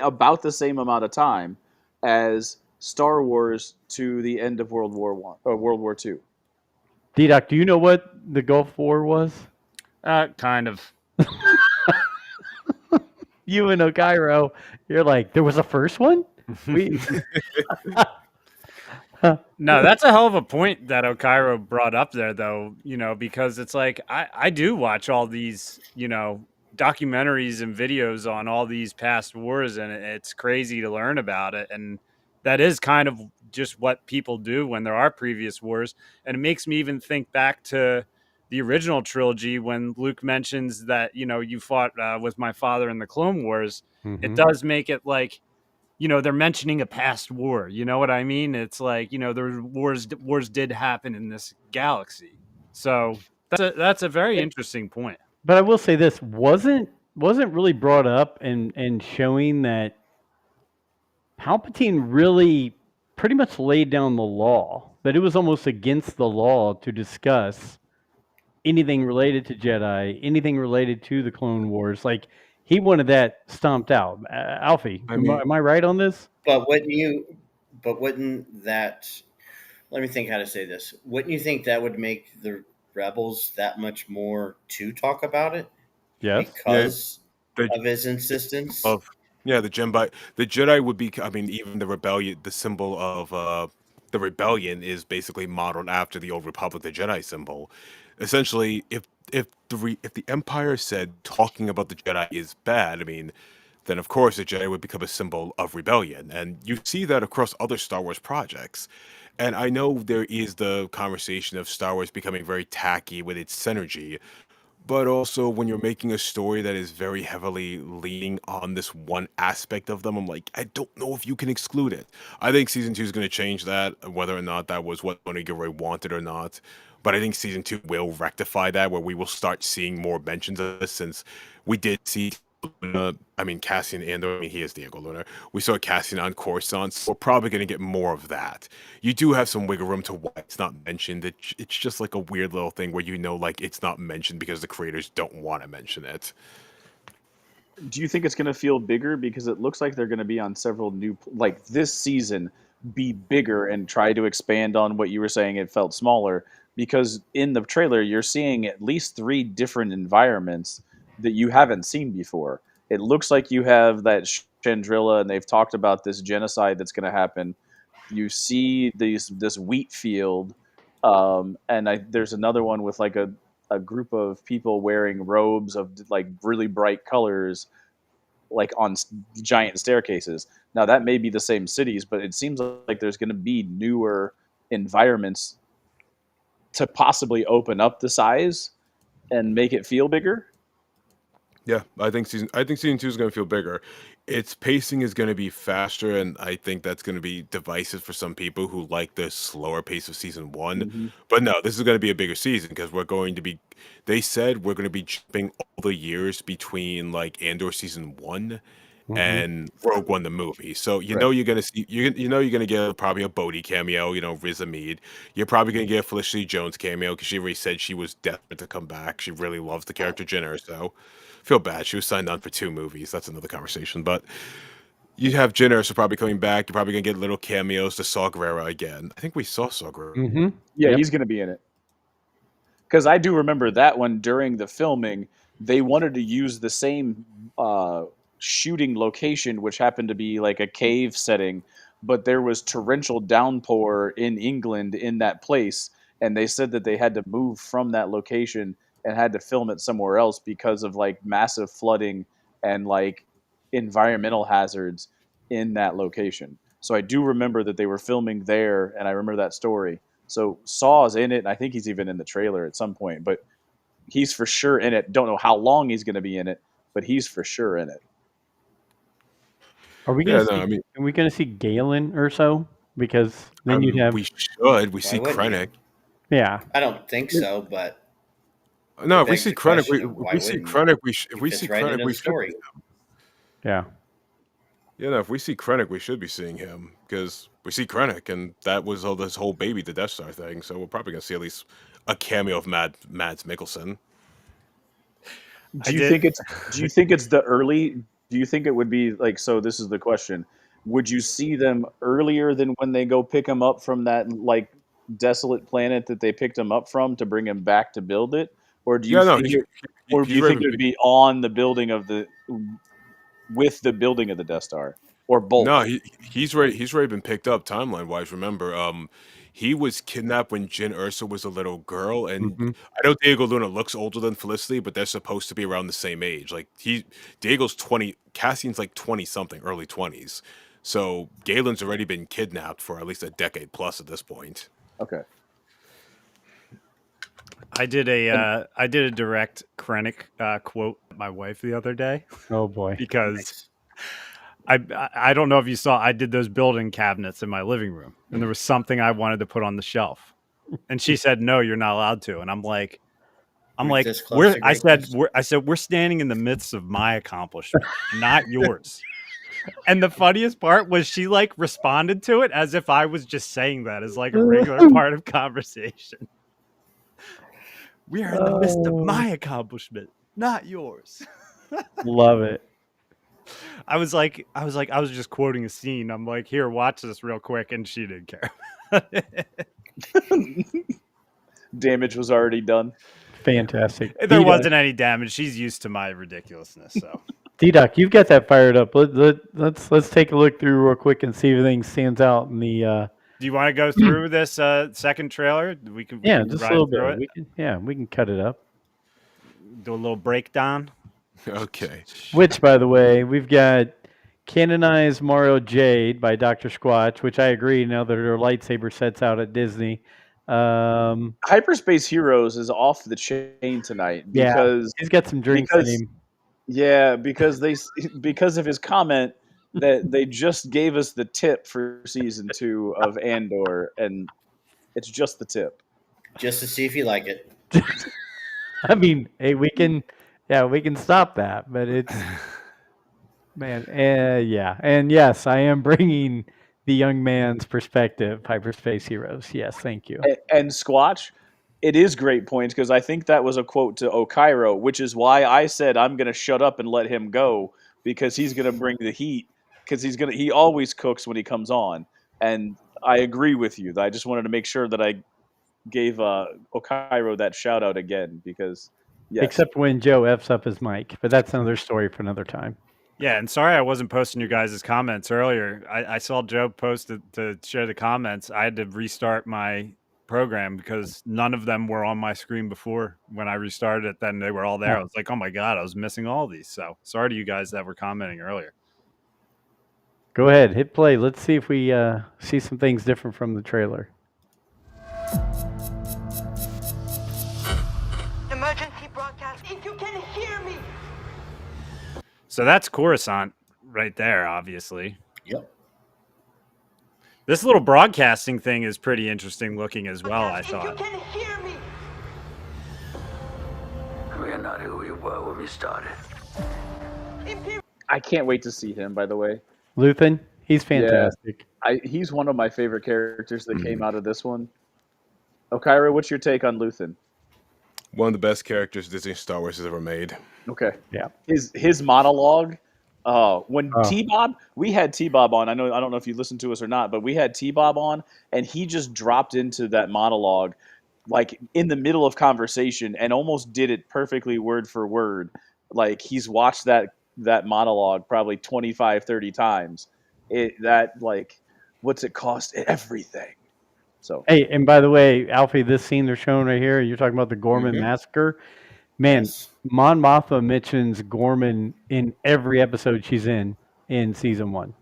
about the same amount of time as Star Wars to the end of World War One or World War Two. D-Doc, do you know what the Gulf War was? Kind of. You and Okiro, you're like, there was a first one? We No, that's a hell of a point that Okiro brought up there, though, because it's like I do watch all these, documentaries and videos on all these past wars, and it's crazy to learn about it. And that is kind of just what people do when there are previous wars. And it makes me even think back to the original trilogy when Luke mentions that, you fought with my father in the Clone Wars. It Mhm. does make it like, they're mentioning a past war. You know what I mean? It's like, there wars did happen in this galaxy. So that's a very interesting point. But I will say this wasn't really brought up and showing that Palpatine really pretty much laid down the law, that it was almost against the law to discuss anything related to Jedi, anything related to the Clone Wars. Like he wanted that stomped out. Alfie, I am I, mean, am I right on this? But wouldn't that, let me think how to say this. Wouldn't you think that would make the rebels that much more to talk about it Yes. yeah, because the of his insistence? of yeah, the Jedi would be. I mean, even the rebellion, the symbol of the rebellion is basically modeled after the old Republic, the Jedi symbol. Essentially, if the Empire said talking about the Jedi is bad, I mean, then of course the Jedi would become a symbol of rebellion, and you see that across other Star Wars projects. And I know there is the conversation of Star Wars becoming very tacky with its synergy, but also when you're making a story that is very heavily leaning on this one aspect of them, I'm like, I don't know if you can exclude it. I think season two is going to change that, whether or not that was what Tony Gilroy wanted or not. But I think season two will rectify that, where we will start seeing more mentions of this, since we did see Luna, I mean Cassian Andor, I mean he is Diego Luna. We saw Cassian on Coruscant, so we're probably going to get more of that. You do have some wiggle room to why it's not mentioned. It's just like a weird little thing where like it's not mentioned because the creators don't want to mention it. Do you think it's going to feel bigger because it looks like they're going to be on several new like this season be bigger and try to expand on what you were saying it felt smaller because in the trailer you're seeing at least three different environments that you haven't seen before. It looks like you have that Chandrilla and they've talked about this genocide that's going to happen. You see this wheat field, there's another one with like a group of people wearing robes of like really bright colors, like on giant staircases. Now that may be the same cities, but it seems like there's going to be newer environments to possibly open up the size and make it feel bigger. Yeah, I think season two is going to feel bigger. Its pacing is going to be faster, and I think that's going to be divisive for some people who like the slower pace of season one. Mm-hmm. But no, this is going to be a bigger season because we're going to be. They said we're going to be jumping all the years between like Andor season one Mhm. and Rogue One the movie. So Right. you're gonna see you're gonna get probably a Bodhi cameo, Riz Ahmed. You're probably gonna get a Felicity Jones cameo because she already said she was desperate to come back. She really loves the character Jenner, so feel bad. She was signed on for two movies. That's another conversation. But you have Jenner, so probably coming back. You're probably gonna get little cameos to Saw Gerrera again. I think we saw Saw Gerrera. Mhm. Yeah, Yep. he's going to be in it. Because I do remember that one during the filming, they wanted to use the same shooting location, which happened to be like a cave setting, but there was torrential downpour in England in that place, and they said that they had to move from that location and had to film it somewhere else because of like massive flooding and like environmental hazards in that location. So I do remember that they were filming there, and I remember that story. So Saw's in it, and I think he's even in the trailer at some point. But he's for sure in it. Don't know how long he's going to be in it, but he's for sure in it. Are we Yeah, gonna no, see? I mean, Are we gonna see Galen or so? Because then you'd have, we should. We Why see wouldn't you? Krennic. yeah. I don't think so, but No, it if we begs see the Krennic, question of why if we see wouldn't you? Krennic, if He we fits see right Krennic, into we the should be. story. Yeah. Yeah, no, if we see Krennic, we should be seeing him because we see Krennic, and that was all this whole baby the Death Star thing. So we're probably gonna see at least a cameo of Mads Mikkelsen. Do you think it's the early? Do you think it would be like so? This is the question: would you see them earlier than when they go pick him up from that like desolate planet that they picked him up from to bring him back to build it, or do you Yeah, no, think it, or do he's you ready. think it would be on the building of the with the building of the Death Star, or both? No, he's ready. He's already been picked up timeline wise. Remember, he was kidnapped when Jyn Erso was a little girl, and Hmm. I know Diego Luna looks older than Felicity, but they're supposed to be around the same age. Like Diego's 20, Cassian's like 20 something, early 20s. So Galen's already been kidnapped for at least a decade plus at this point. Okay. I did a direct Krennic quote at my wife the other day Oh boy. because I don't know if you saw, I did those building cabinets in my living room, and there was something I wanted to put on the shelf, and she said, "No, you're not allowed to." And I'm like, This close to greatness? I said, we're standing in the midst of my accomplishment, not yours. And the funniest part was she like responded to it as if I was just saying that as like a regular part of conversation. We are in the midst of my accomplishment, not yours. Love it. I was just quoting a scene. I'm like, here, watch this real quick, and she didn't care. Damage was already done. Fantastic. There wasn't any damage. She's used to my ridiculousness, so. D-Doc, you've got that fired up. Let's take a look through real quick and see if anything stands out in the. Do you want to go through this second trailer? We can Just a ride little through bit. it. We can cut it up. Do a little breakdown. Okay. Which, by the way, we've got Canonized Mario Jade by Dr. Squatch, which I agree now that her lightsaber sets out at Disney. Hyperspace Heroes is off the chain tonight because he's got some drinks in him. Yeah, because because of his comment that they just gave us the tip for season 2 of Andor, and it's just the tip. Just to see if you like it. I mean, hey, we can stop that, but it's man, yeah, and yes, I am bringing the young man's perspective. Hyperspace Heroes, yes, thank you. And Squatch, it is great points because I think that was a quote to Okiro, which is why I said I'm going to shut up and let him go because he's going to bring the heat because he always cooks when he comes on, and I agree with you. I just wanted to make sure that I gave Okiro that shout out again because yes. Except when Joe F's up his mic, but that's another story for another time. Yeah, and sorry I wasn't posting your guys' comments earlier. I saw Joe post to share the comments. I had to restart my program because none of them were on my screen before. When I restarted it, then they were all there. I was like, oh my God, I was missing all these. So sorry to you guys that were commenting earlier. Go ahead, hit play. Let's see if we see some things different from the trailer. Emergency broadcast, if you can hear me. So that's Coruscant right there, obviously. Yep. This little broadcasting thing is pretty interesting looking as well, I If you thought. can hear me. We're not who we were when we started. I can't wait to see him, by the way. Luthen, he's fantastic. He's one of my favorite characters that came out of this one. Okiro, what's your take on Luthen? One of the best characters Disney Star Wars has ever made. Okay. Yeah. His monologue. T-Bob, we had T-Bob on. I don't know if you listened to us or not, but we had T-Bob on, and he just dropped into that monologue, like in the middle of conversation, and almost did it perfectly word for word. Like he's watched that monologue probably 25, 30 times. What's it cost? Everything. So Hey, and by the way, Alfie, this scene they're showing right here, you're talking about the Gorman massacre. Man, Yes. Mon Mothma mentions Gorman in every episode she's in season 1.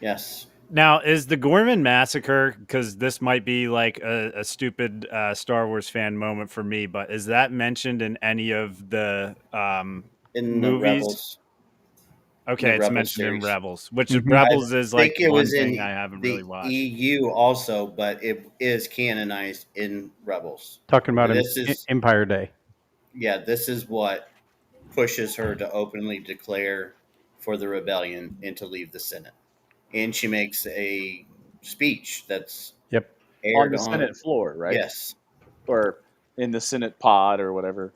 Yes. Now, is the Gorman massacre, because this might be like a stupid Star Wars fan moment for me, but is that mentioned in any of the In the movies? Rebels, Okay, it's Rebels mentioned in series. Rebels, which Mhm. I Rebels is like think it one was thing I in haven't really the watched. EU also, but it is canonized in Rebels. Talking about This is Empire Day. this is what pushes her to openly declare for the rebellion and to leave the Senate. And she makes a speech that's Yep. On aired the on. Senate floor, right? Yes. Or in the Senate pod or whatever.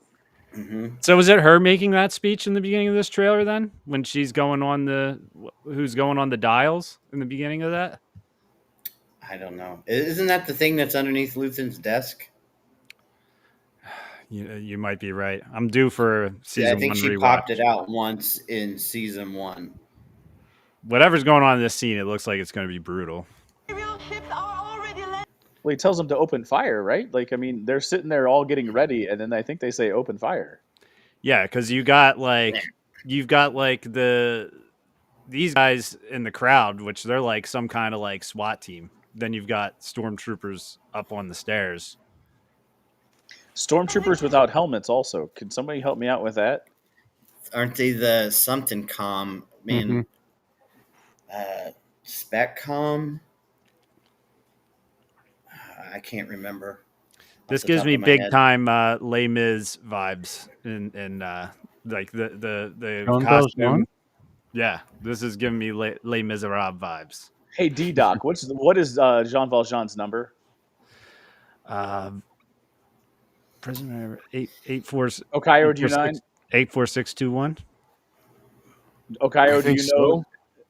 Hmm. So is it her making that speech in the beginning of this trailer then? When she's going on who's going on the dials in the beginning of that? I don't know. Isn't that the thing that's underneath Luthen's desk? You might be right. I'm due for a I season think 1 she rewatch. popped it out once in season 1. Whatever's going on in this scene, it looks like it's going to be brutal. Imperial ships are already landing. Well, he tells them to open fire, right? Like, I mean, they're sitting there all getting ready, and then I think they say open fire. Yeah, because you've got like these guys in the crowd, which they're like some kind of like SWAT team. Then you've got stormtroopers up on the stairs. Stormtroopers without helmets also. Can somebody help me out with that? Aren't they the something com man? Mhm. Speccom. I can't remember. This The gives top me of my big head. time Les Mis vibes in like the Jean costume. Valjean? Yeah, this is giving me Les Miserables vibes. Hey, D-Doc, what is Jean Valjean's number? Prisoner 884 Okayo, do you know? 84621. Okayo, I do think you know? so.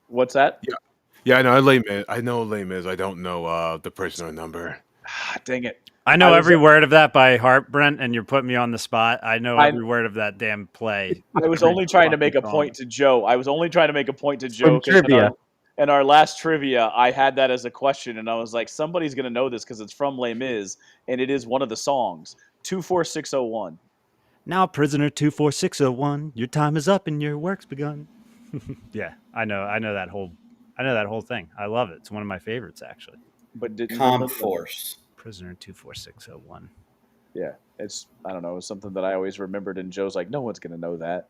What's that? Yeah. Yeah, I know Les Mis. I know Les Mis. I don't know the prisoner number. Ah, dang it. I know I was- every word of that by heart, Brent, and you're putting me on the spot. I know I- every word of that damn play. I was only trying to make a Fucking point to Joe. I was only trying to make a point to Joe From because trivia. in our last trivia, I had that as a question, and I was like, somebody's going to know this because it's from Les Mis, and it is one of the songs. 24601. Now, prisoner 24601, your time is up and your work's begun. Yeah, I know that whole thing. I love it. It's one of my favorites, actually. But didn't remember Comp the- Force. Prisoner 24601. Yeah, it's I don't know, it's something that I always remembered, and Joe's like, no one's going to know that.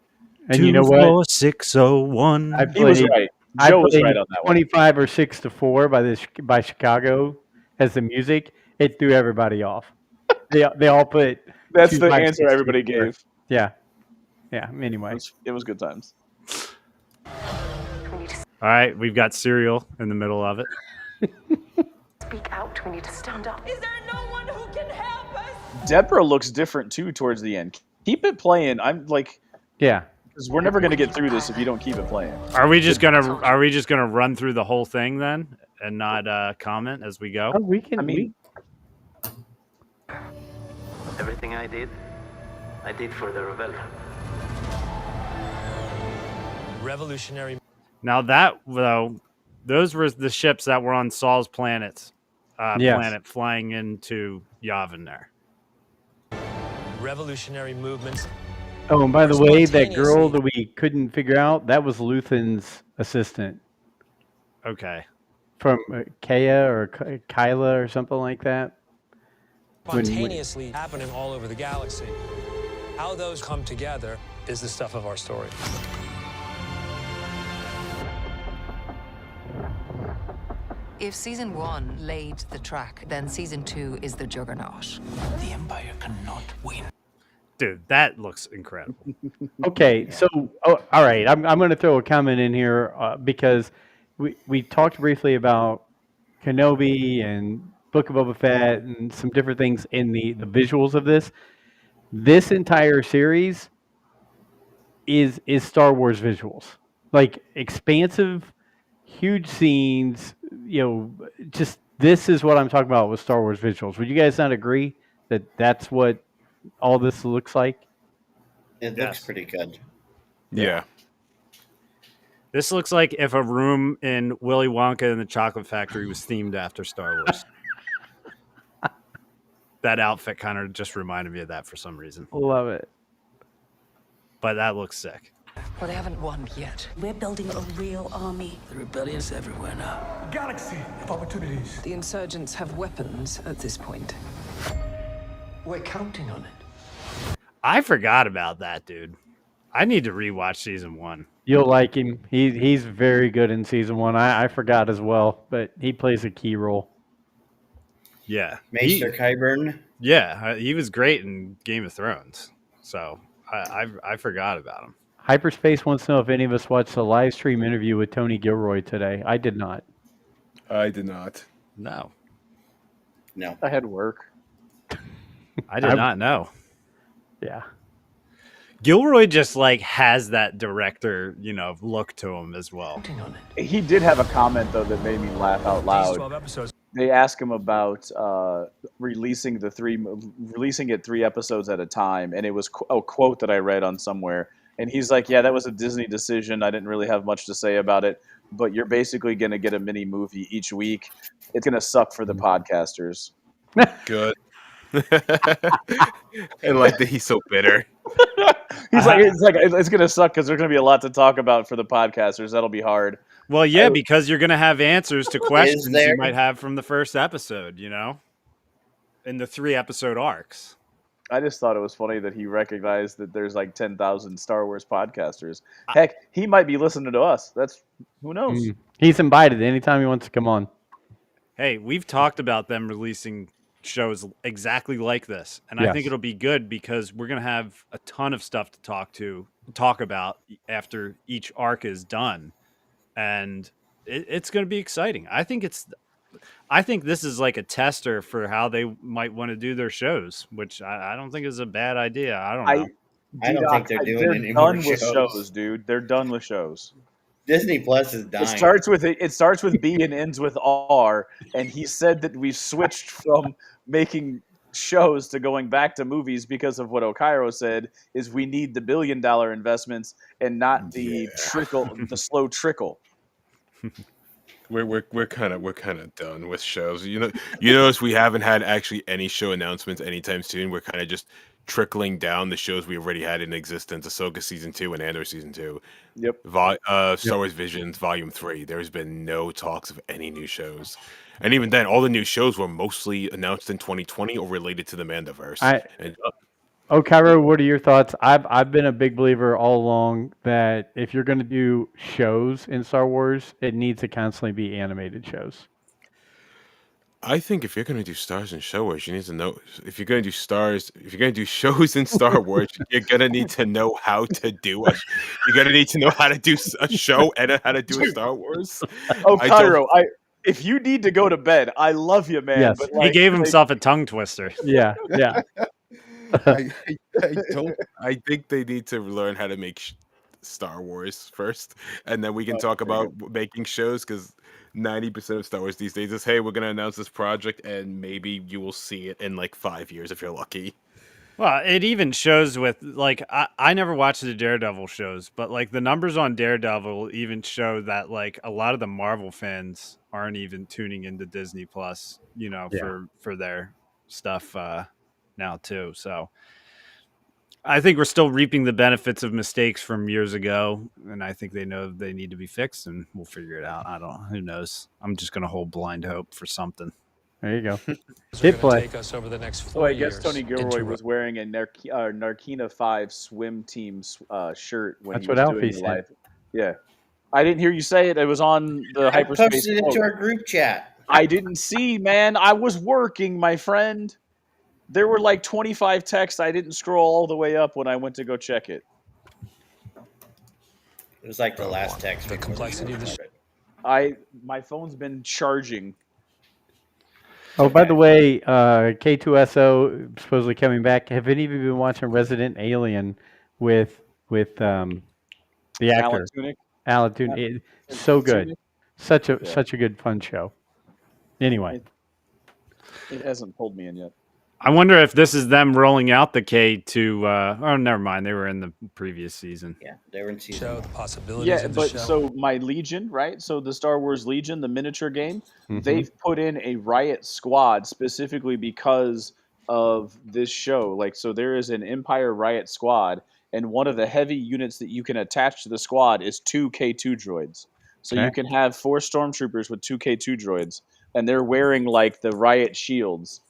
And you know what? 24601. I He was played right. I Joe was played right on that one. 25 or 6-4 by Chicago as the music. It threw everybody off. They all put That's 2, the 5, answer 6, everybody 2, 4. gave. Yeah. Anyway. It was good times. We need to All right, we've got cereal in the middle of it. speak out. We need to stand up. Is there no one who can help us? Deborah looks different too towards the end. Keep it playing. I'm like, Yeah. because we're never going to get through this if you don't keep it playing. Are we just gonna run through the whole thing then and not comment as we go? Oh, we can. I mean, Everything I did for the rebellion. Revolutionary. Now that though, those were the ships that were on Saul's planet flying into Yavin there. Revolutionary movements. Oh, and by the way, that girl Spontaneously. that we couldn't figure out, that was Luthen's assistant Okay. from Kaya or Kyla or something like that. Spontaneously happening all over the galaxy. How those come together is the stuff of our story. If season 1 laid the track, then season 2 is the juggernaut. The Empire cannot win. Dude, that looks incredible. Okay, so all right, I'm going to throw a comment in here because we talked briefly about Kenobi and Book of Boba Fett and some different things in the visuals of this. This entire series is Star Wars visuals, like expansive, huge scenes. You know, just this is what I'm talking about with Star Wars visuals. Would you guys not agree that that's what all this looks like? It Yes. looks pretty good. Yeah. This looks like if a room in Willy Wonka and the Chocolate Factory was themed after Star Wars. That outfit kind of just reminded me of that for some reason. Love it. But that looks sick. Well, they haven't won yet. We're building a real army. The rebellion's everywhere now. Galaxy of opportunities. The insurgents have weapons at this point. We're counting on it. I forgot about that, dude. I need to rewatch season 1. You'll like him. He's very good in season 1. I forgot as well, but he plays a key role. Yeah. Maester Qyburn. Yeah, he was great in Game of Thrones. So I forgot about him. Hyperspace wants to know if any of us watched the live stream interview with Tony Gilroy today. I did not. I did not. No. I had work. I did not know. Yeah. Gilroy just has that director, look to him as well. He did have a comment though that made me laugh out loud. 12 episodes. They asked him about releasing it 3 episodes at a time, and it was a quote that I read on somewhere, and he's like, "Yeah, that was a Disney decision. I didn't really have much to say about it, but you're basically going to get a mini movie each week. It's going to suck for the podcasters." Good. And like that he's so bitter. He's like, it's going to suck because there's going to be a lot to talk about for the podcasters. That'll be hard. Well, yeah, because you're going to have answers to questions you might have from the first episode, in the 3-episode arcs. I just thought it was funny that he recognized that there's 10,000 Star Wars podcasters. Heck, he might be listening to us. Who knows? He's invited anytime he wants to come on. Hey, we've talked about them releasing shows exactly like this, and I think it'll be good because we're going to have a ton of stuff to talk about after each arc is done, and it's going to be exciting. I think this is like a tester for how they might want to do their shows, which I don't think is a bad idea. I don't know. I don't think they're doing any done more with shows. shows, dude. They're done with shows. Disney Plus is dying. It starts with B and ends with R, and he said that we've switched from making shows to going back to movies because of what Okiro said is we need the $1 billion investments and not the the slow trickle. We're kind of done with shows. You notice we haven't had actually any show announcements anytime soon. We're kind of just trickling down the shows we already had in existence: Ahsoka season 2 and Andor season 2. Yep. Star Wars Visions Volume 3. There's been no talks of any new shows, and even then, all the new shows were mostly announced in 2020 or related to the Mandoverse. Cairo, what are your thoughts? I've been a big believer all along that if you're going to do shows in Star Wars, it needs to constantly be animated shows. I think if you're going to do stars in Star Wars, you need to know if you're going to do shows in Star Wars, you're going to need to know how to do it. You're going to need to know how to do a show and how to do a Star Wars. Cairo, if you need to go to bed, I love you, man. Yes. But He gave himself a tongue twister. Yeah. I think they need to learn how to make Star Wars first, and then we can talk about making shows, because 90% of Star Wars these days is, hey, we're going to announce this project, and maybe you will see it in 5 years if you're lucky. Well, it even shows with, I never watched the Daredevil shows, but, the numbers on Daredevil even show that, a lot of the Marvel fans aren't even tuning into Disney Plus, for their stuff now, too. So I think we're still reaping the benefits of mistakes from years ago, and I think they know they need to be fixed, and we'll figure it out. Who knows? I'm just going to hold blind hope for something. There you go. Did play. Take us over the next 4 I guess years Tony Gilroy was wearing a Narkina 5 swim team shirt when That's he was what doing Alfie the said. live. Yeah. I didn't hear you say it. It was on the I hyperspace. posted it into our group chat. I didn't see, man. I was working, my friend. There were 25 texts. I didn't scroll all the way up when I went to go check it. It was the last text. The complexity of the My phone's been charging. Oh, by the way, K2SO supposedly coming back. Have any of you been watching Resident Alien with the actor Alan Tudyk? It's so good. Such a good fun show. Anyway, it hasn't pulled me in yet. I wonder if this is them rolling out the K2. Oh, never mind. They were in the previous season. Yeah, they were in season. Show the possibilities. Yeah, of the but show. so my Legion, right? So the Star Wars Legion, the miniature game, they've put in a riot squad specifically because of this show. So there is an Empire riot squad, and one of the heavy units that you can attach to the squad is 2 K2 droids. So you Okay. can have 4 stormtroopers with 2 K2 droids, and they're wearing like the riot shields.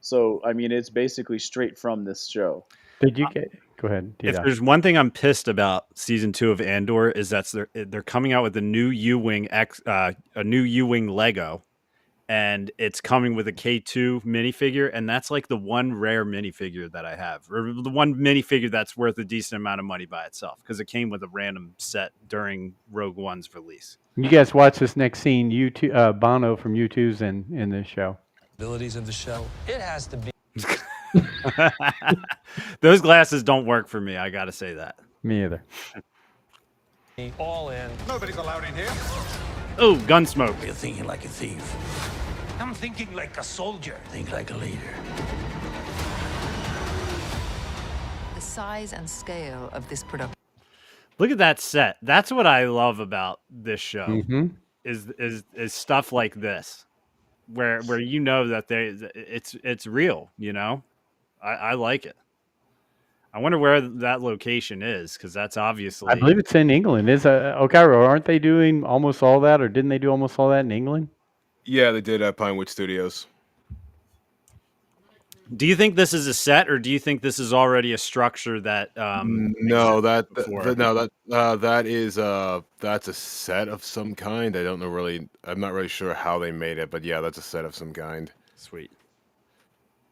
So I mean, it's basically straight from this show. Did you get? Go ahead. If D-Doc. there's one thing I'm pissed about season 2 of Andor is that they're coming out with a new U-wing Lego, and it's coming with a K2 minifigure, and that's like the one rare minifigure that I have, or the one minifigure that's worth a decent amount of money by itself, because it came with a random set during Rogue One's release. You guys watch this next scene. Bono from U2's in this show. Abilities of the show. It has to be. Those glasses don't work for me. I gotta say that. Me either. All in. Nobody's allowed in here. Oh, Gunsmoke. You're thinking like a thief. I'm thinking like a soldier. Think like a leader. The size and scale of this production. Look at that set. That's what I love about this show. Mm-hmm. Is stuff like this, where you know that it's real. You know, I like it. I wonder where that location is, because that's obviously. I believe it's in England. Is Okiro? Aren't they doing almost all that, or didn't they do almost all that in England? Yeah, they did at Pinewood Studios. Do you think this is a set, or do you think this is already a structure that? No, that is that's a set of some kind. I don't know really. I'm not really sure how they made it, but yeah, that's a set of some kind. Sweet.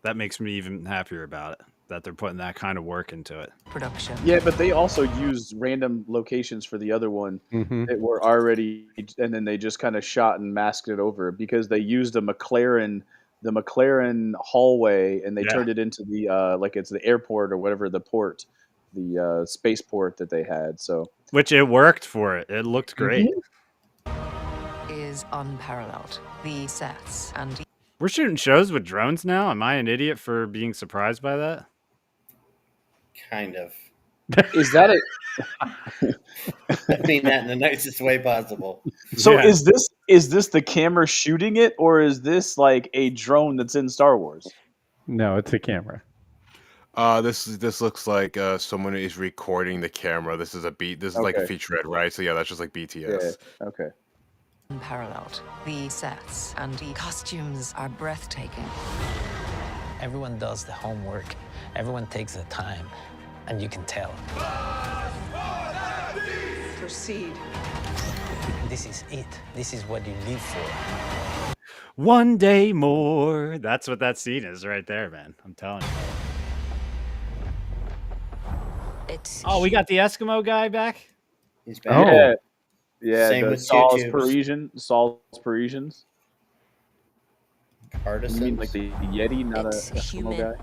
That makes me even happier about it, that they're putting that kind of work into it. Production. Yeah, but they also used random locations for the other one that were already, and then they just kind of shot and masked it over, because they used the McLaren hallway, and they turned it into the like it's the airport or whatever, the port, the spaceport that they had. So which it worked for it. It looked great. Is unparalleled. The sets and. We're shooting shows with drones now. Am I an idiot for being surprised by that? Kind of. Is that it? I mean that in the nicest way possible. So is this the camera shooting it, or is this like a drone that's in Star Wars? No, it's a camera. This looks like someone is recording the camera. This is like a featurette, right? So yeah, that's just like BTS. Yeah. Okay. Unparalleled. The sets and the costumes are breathtaking. Everyone does the homework. Everyone takes the time, and you can tell. Proceed. This is it. This is what you live for. One day more. That's what that scene is right there, man. I'm telling you. We got the Eskimo guy back? He's back. Oh. Yeah, Same the with Saul's YouTubes. Parisians. Artisans. You mean like the Yeti, not It's a Eskimo human. guy?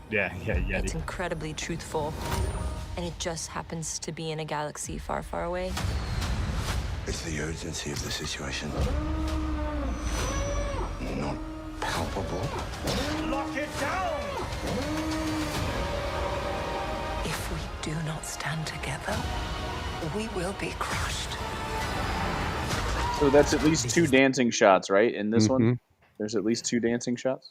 Yeah, Yeti. It's incredibly truthful. And it just happens to be in a galaxy far, far away. It's the urgency of the situation. Not palpable. Lock it down! If we do not stand together, we will be crushed. So that's at least 2 dancing shots, right? In this one, there's at least 2 dancing shots.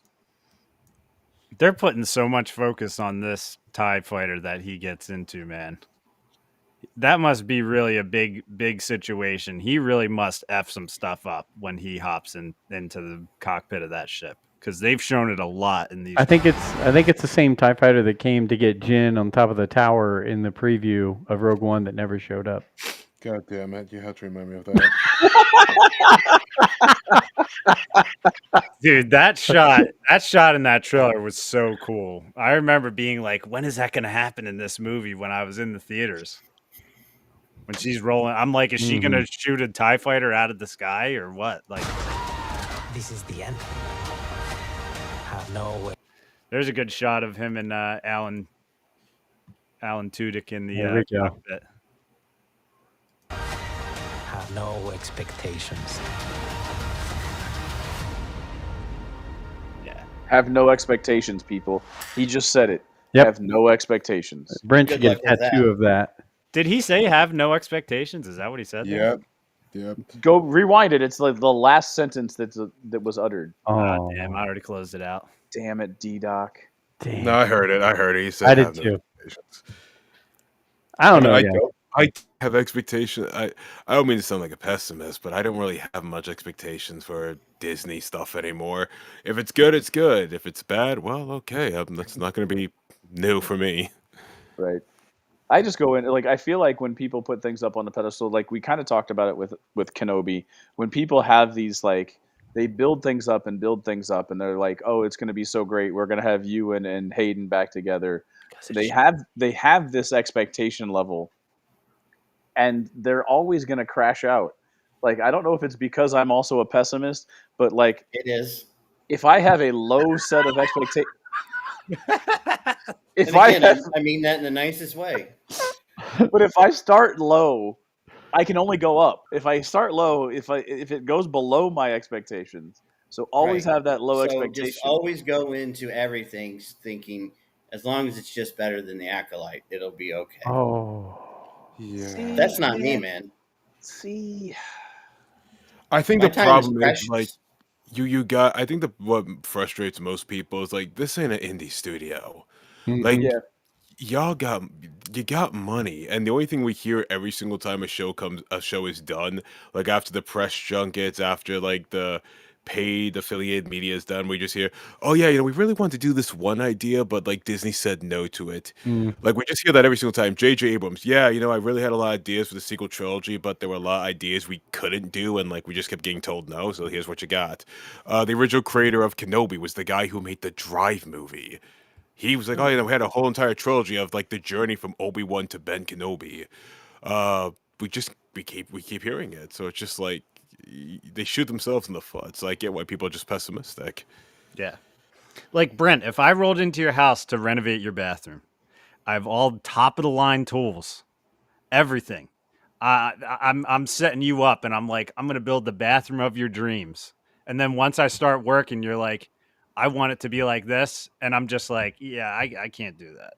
They're putting so much focus on this TIE fighter that he gets into, man. That must be really a big situation. He really must F some stuff up when he hops into the cockpit of that ship, because they've shown it a lot in these. I think it's the same TIE fighter that came to get Jin on top of the tower in the preview of Rogue One that never showed up. God damn it! You have to remind me of that. Dude, that shot in that trailer was so cool. I remember being like, when is that going to happen in this movie, when I was in the theaters? When she's rolling, I'm like, is she going to shoot a TIE fighter out of the sky or what? Like, This is the end. Have no way. there's a good shot of him and Alan Tudyk in the There we go. cockpit. Have no expectations. Yeah. Have no expectations, people. He just said it. Yep. Have no expectations. Brent should get a tattoo of that. Did he say have no expectations? Is that what he said? there? Yep. Go rewind it. It's like the last sentence that was uttered. Oh, Damn, I already closed it out. Damn it, D-Doc. damn. No, I heard it. He said I did have no too. expectations. I don't know I yet. don't. I have expectation. I don't mean to sound like a pessimist, but I don't really have much expectations for Disney stuff anymore. If it's good, it's good. If it's bad, well, okay. That's not going to be new for me. Right. I just go in like I feel like when people put things up on the pedestal, like we kind of talked about it with Kenobi, when people have these like they build things up and they're like, oh, it's going to be so great. We're going to have you and Hayden back together. They have this expectation level, and they're always going to crash out. Like I don't know if it's because I'm also a pessimist, but like It is. if I have a low set of expectations, if And I again, have, I mean that in the nicest way. but if I start low, I can only go up. If I start low, if it goes below my expectations, so always Right. have that low So just expectation. always go into everything thinking as long as it's just better than the Acolyte, it'll be okay. Oh, Yeah. That's not me, man. See, I think My the time is problem is like precious. you got. I think what frustrates most people is like this ain't an indie studio. hmm Like yeah, y'all got you got money, and the only thing we hear every single time a show is done, like after the press junkets, after like the paid affiliated media is done, we just hear, oh yeah, we really want to do this one idea, but like Disney said no to it. mm, Like we just hear that every single time. J.J. Abrams, yeah, I really had a lot of ideas for the sequel trilogy, but there were a lot of ideas we couldn't do, and like we just kept getting told no. So here's what you got. The original creator of Kenobi was the guy who made the Drive movie. He was like, oh, we had a whole entire trilogy of like the journey from Obi-Wan to Ben Kenobi. Uh, we keep hearing it, so it's just like they shoot themselves in the foot. So I get why people are just pessimistic. Yeah. Like Brent, if I rolled into your house to renovate your bathroom, I have all top of the line tools, everything. I'm setting you up, and I'm like, I'm gonna build the bathroom of your dreams. And then once I start working, you're like, I want it to be like this, and I'm just like, yeah, I can't do that.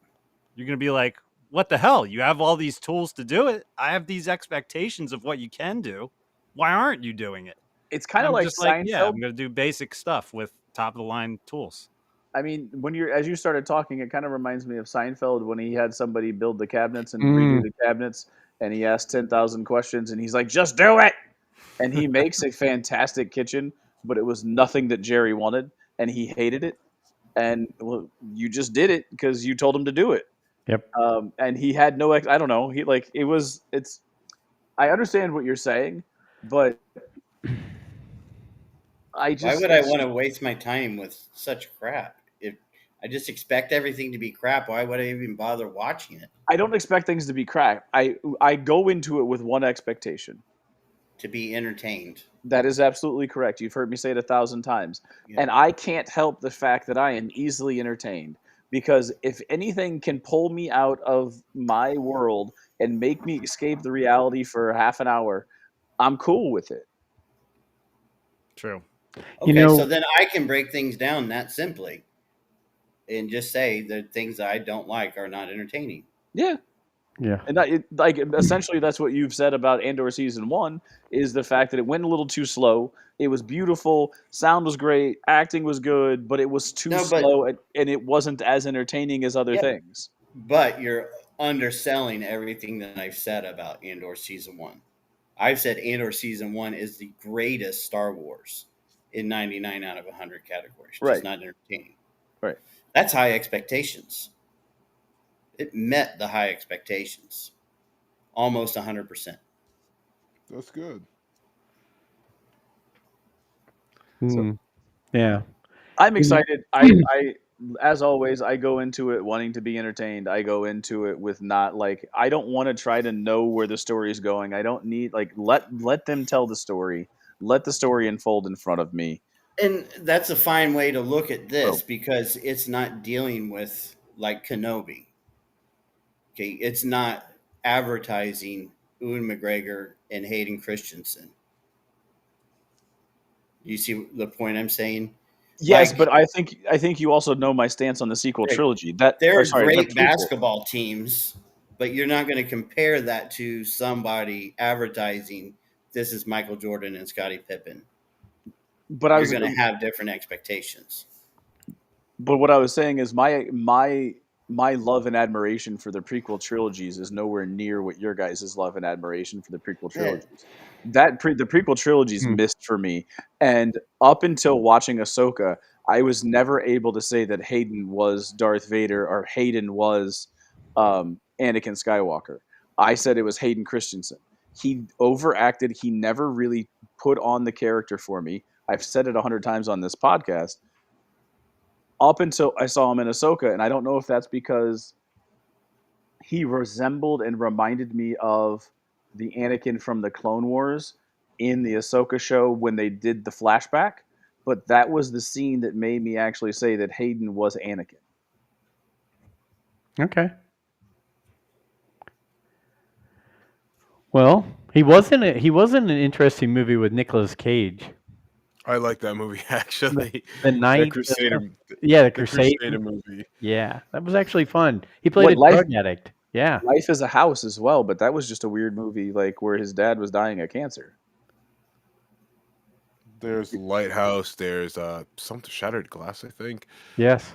You're gonna be like, what the hell? You have all these tools to do it. I have these expectations of what you can do. Why aren't you doing it? it's And kind of I'm like just like, yeah, Seinfeld. I'm gonna do basic stuff with top of the line tools. I mean, as you started talking, it kind of reminds me of Seinfeld when he had somebody build the cabinets and redo mm, the cabinets, and he asked 10,000 questions, and he's like, just do it. And he makes a fantastic kitchen, but it was nothing that Jerry wanted, and he hated it. And well, you just did it because you told him to do it. yep. And he had no I don't know. He like it was. It's. I understand what you're saying, but I Why just would I want to waste my time with such crap? If I just expect everything to be crap, why would I even bother watching it? I don't expect things to be crap. I go into it with one expectation. To be entertained. That is absolutely correct. You've heard me say it 1,000 times. Yeah. And I can't help the fact that I am easily entertained because if anything can pull me out of my world and make me escape the reality for half an hour, I'm cool with it. True. Okay, so then I can break things down that simply and just say the things I don't like are not entertaining. Yeah. Yeah. And like essentially that's what you've said about Andor season 1 is the fact that it went a little too slow. It was beautiful, sound was great, acting was good, but it was too slow and it wasn't as entertaining as other things. But you're underselling everything that I've said about Andor season 1. I've said Andor season 1 is the greatest Star Wars in 99 out of 100 categories. Right. Just not entertaining. Right. That's high expectations. It met the high expectations. Almost 100%. That's good. So, yeah. I'm excited. I as always, I go into it wanting to be entertained. I go into it with not like I don't want to try to know where the story is going. I don't need like let them tell the story. Let the story unfold in front of me. And that's a fine way to look at this because it's not dealing with like Kenobi. Okay, it's not advertising Ewan McGregor and Hayden Christensen. You see the point I'm saying? Yes, Like, but I think you also know my stance on the sequel trilogy. They're the great prequel. basketball teams, but you're not going to compare that to somebody advertising this is Michael Jordan and Scottie Pippen. But you're going to have different expectations. But what I was saying is my my love and admiration for the prequel trilogies is nowhere near what your guys' love and admiration for the prequel Yeah. trilogies. The prequel trilogies Hmm. missed for me, and up until watching Ahsoka, I was never able to say that Hayden was Darth Vader or Hayden was Anakin Skywalker. I said it was Hayden Christensen. He overacted. He never really put on the character for me. I've said it 100 times on this podcast. Up until I saw him in Ahsoka, and I don't know if that's because he resembled and reminded me of the Anakin from the Clone Wars in the Ahsoka show when they did the flashback, but that was the scene that made me actually say that Hayden was Anakin. Okay. Well, he was in an interesting movie with Nicolas Cage. I like that movie actually. The That Night. Crusader, Yeah, the the Crusade. Crusader movie. Yeah, that was actually fun. He played What a drug addict. Yeah. Life is a House as well, but that was just a weird movie, like where his dad was dying of cancer. There's Lighthouse. There's some Shattered Glass, I think. Yes.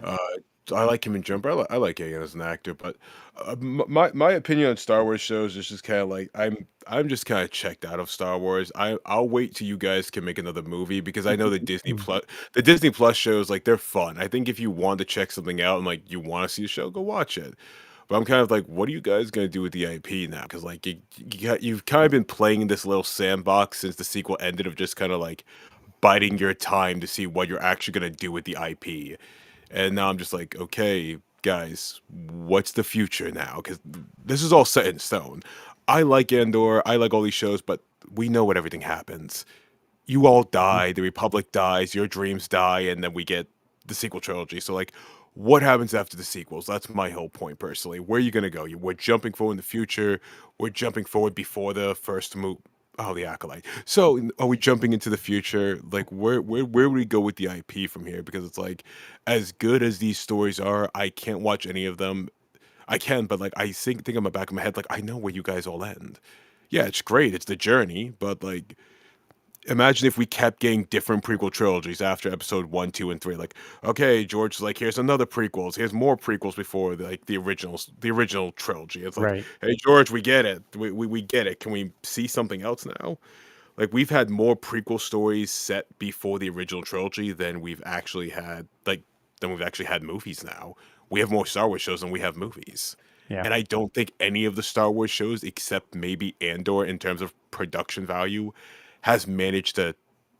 I like him in Jumper. I like Egan as an actor, but my opinion on Star Wars shows is just kind of like I'm just kind of checked out of Star Wars. I'll wait till you guys can make another movie because I know the Disney Plus shows like they're fun. I think if you want to check something out and like you want to see a show, go watch it. But I'm kind of like, what are you guys gonna do with the IP now? Because like you've kind of been playing in this little sandbox since the sequel ended of just kind of like biding your time to see what you're actually gonna do with the IP. And now I'm just like, okay, guys, what's the future now? Because this is all set in stone. I like Andor, I like all these shows, but we know what everything happens. You all die, the Republic dies, your dreams die, and then we get the sequel trilogy. So, like, what happens after the sequels? That's my whole point, personally. Where are you going to go? We're jumping forward in the future. We're jumping forward before the first move. Oh, the Acolyte. So, are we jumping into the future? Like, where would we go with the IP from here? Because it's like, as good as these stories are, I can't watch any of them. I can, but like, I think on the back of my head, like, I know where you guys all end. Yeah, it's great. It's the journey, but like, imagine if we kept getting different prequel trilogies after episode 1, 2, and 3. Like, okay, George's like, here's another prequels. Here's more prequels before like the original trilogy. It's like, Right. hey, George, we get it. We get it. Can we see something else now? Like, we've had more prequel stories set before the original trilogy than we've actually had movies now. We have more Star Wars shows than we have movies. Yeah. And I don't think any of the Star Wars shows, except maybe Andor in terms of production value, has managed to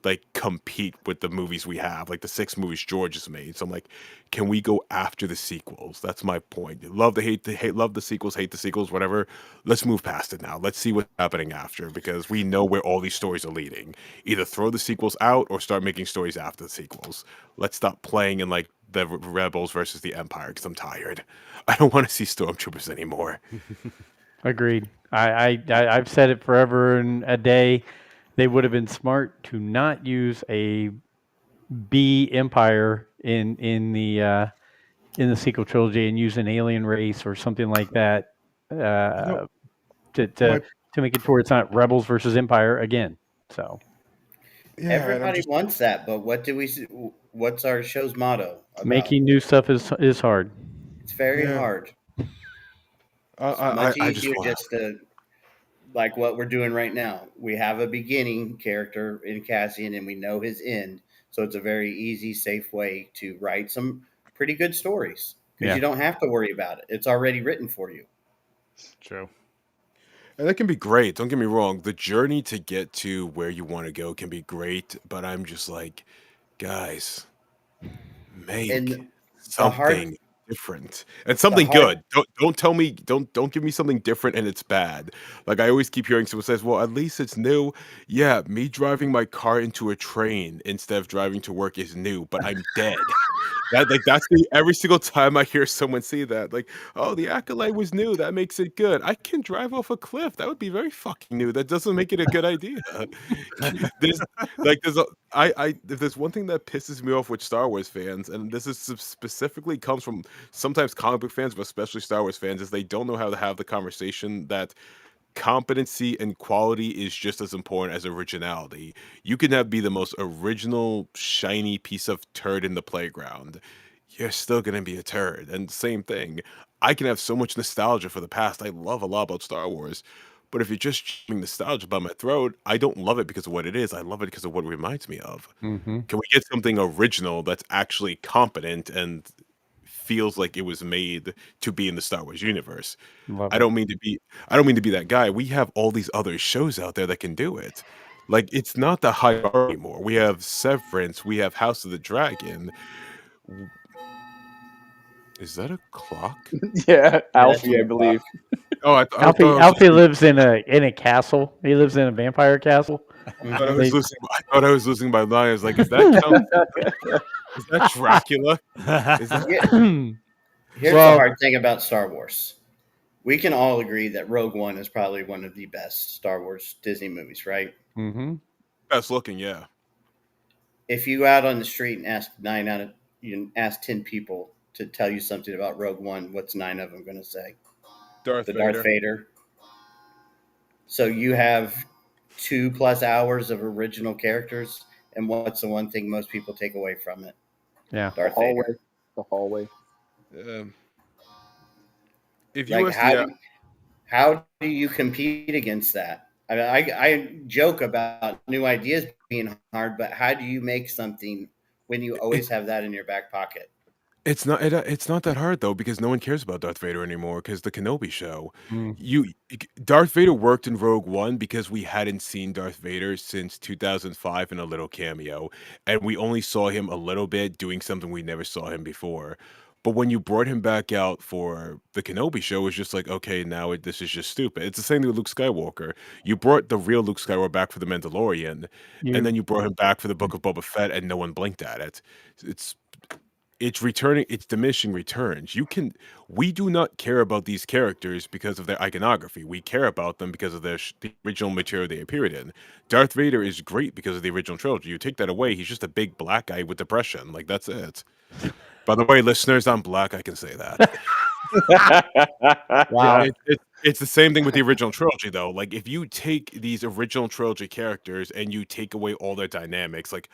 like compete with the movies we have, like the 6 movies George has made. So I'm like, can we go after the sequels? That's my point. Love the sequels, hate the sequels, whatever. Let's move past it now. Let's see what's happening after because we know where all these stories are leading. Either throw the sequels out or start making stories after the sequels. Let's stop playing in like the Rebels versus the Empire because I'm tired. I don't want to see stormtroopers anymore. Agreed. I've said it forever and a day. They would have been smart to not use a B empire in the sequel trilogy and use an alien race or something like that to my- to make it to where it's not rebels versus empire again. So Yeah, and I'm Everybody just wants that, but what do we? What's our show's motto about? making new stuff is hard. It's very yeah. hard. It's I much I just easier want just to like what we're doing right now. We have a beginning character in Cassian, and we know his end, so it's a very easy, safe way to write some pretty good stories because Yeah. you don't have to worry about it. It's already written for you. True. And that can be great. Don't get me wrong. The journey to get to where you want to go can be great, but I'm just like, guys, make And the hard, something different and the something hard, good. Don't tell me don't give me something different and it's bad. Like I always keep hearing someone says, "Well, at least it's new." Yeah, me driving my car into a train instead of driving to work is new, but I'm dead. That's the every single time I hear someone say that, like, "Oh, the Acolyte was new. That makes it good." I can drive off a cliff. That would be very fucking new. That doesn't make it a good idea. There's there's a if there's one thing that pisses me off with Star Wars fans, and this is specifically comes from sometimes comic book fans, but especially Star Wars fans, is they don't know how to have the conversation that competency and quality is just as important as originality. You can have be the most original, shiny piece of turd in the playground. you're still gonna be a turd. And same thing. I can have so much nostalgia for the past. I love a lot about Star Wars. But if you're just shoving nostalgia by my throat, I don't love it because of what it is. I love it because of what it reminds me of. Mm-hmm. Can we get something original that's actually competent and feels like it was made to be in the Star Wars universe? Love I it. don't mean to be I don't mean to be that guy. We have all these other shows out there that can do it. Like it's not the high bar anymore. We have Severance, we have House of the Dragon. W- Is that a clock? Yeah, Yeah, that's Alfie, I your clock. believe. Oh, I thought Alfie I was Alfie listening. lives in a castle. He lives in a vampire castle. I thought I They, was losing. I thought I was losing my mind. I was like, is that Count? Is that Dracula? Is that? Yeah, here's the well, hard thing about Star Wars. We can all agree that Rogue One is probably one of the best Star Wars Disney movies, right? mm-hmm. Best looking? Yeah. If you go out on the street and ask 10 people to tell you something about Rogue One, what's 9 of them going to say? Darth The Darth Vader. Vader. So you have 2+ hours of original characters, and what's the one thing most people take away from it? Yeah. The Darth hallway. Vader. The hallway. If you Like was yeah, how do you compete against that? I mean, I joke about new ideas being hard, but how do you make something when you always have that in your back pocket? it's not that hard though because no one cares about Darth Vader anymore because the Kenobi show. Mm. Darth Vader worked in Rogue One because we hadn't seen Darth Vader since 2005 in a little cameo, and we only saw him a little bit doing something we never saw him before. But when you brought him back out for the Kenobi show, it's just like, okay, now this is just stupid. It's the same thing with Luke Skywalker. You brought the real Luke Skywalker back for the Mandalorian, and You then you brought him back for the Book of Boba Fett, and no one blinked at it. It's it's returning, it's diminishing returns. We do not care about these characters because of their iconography. We care about them because of the original material they appeared in. Darth Vader is great because of the original trilogy. You take that away, he's just a big black guy with depression. Like that's it. By the way, listeners, I'm black. I can say that. wow. It's the same thing with the original trilogy, though. Like if you take these original trilogy characters and you take away all their dynamics, like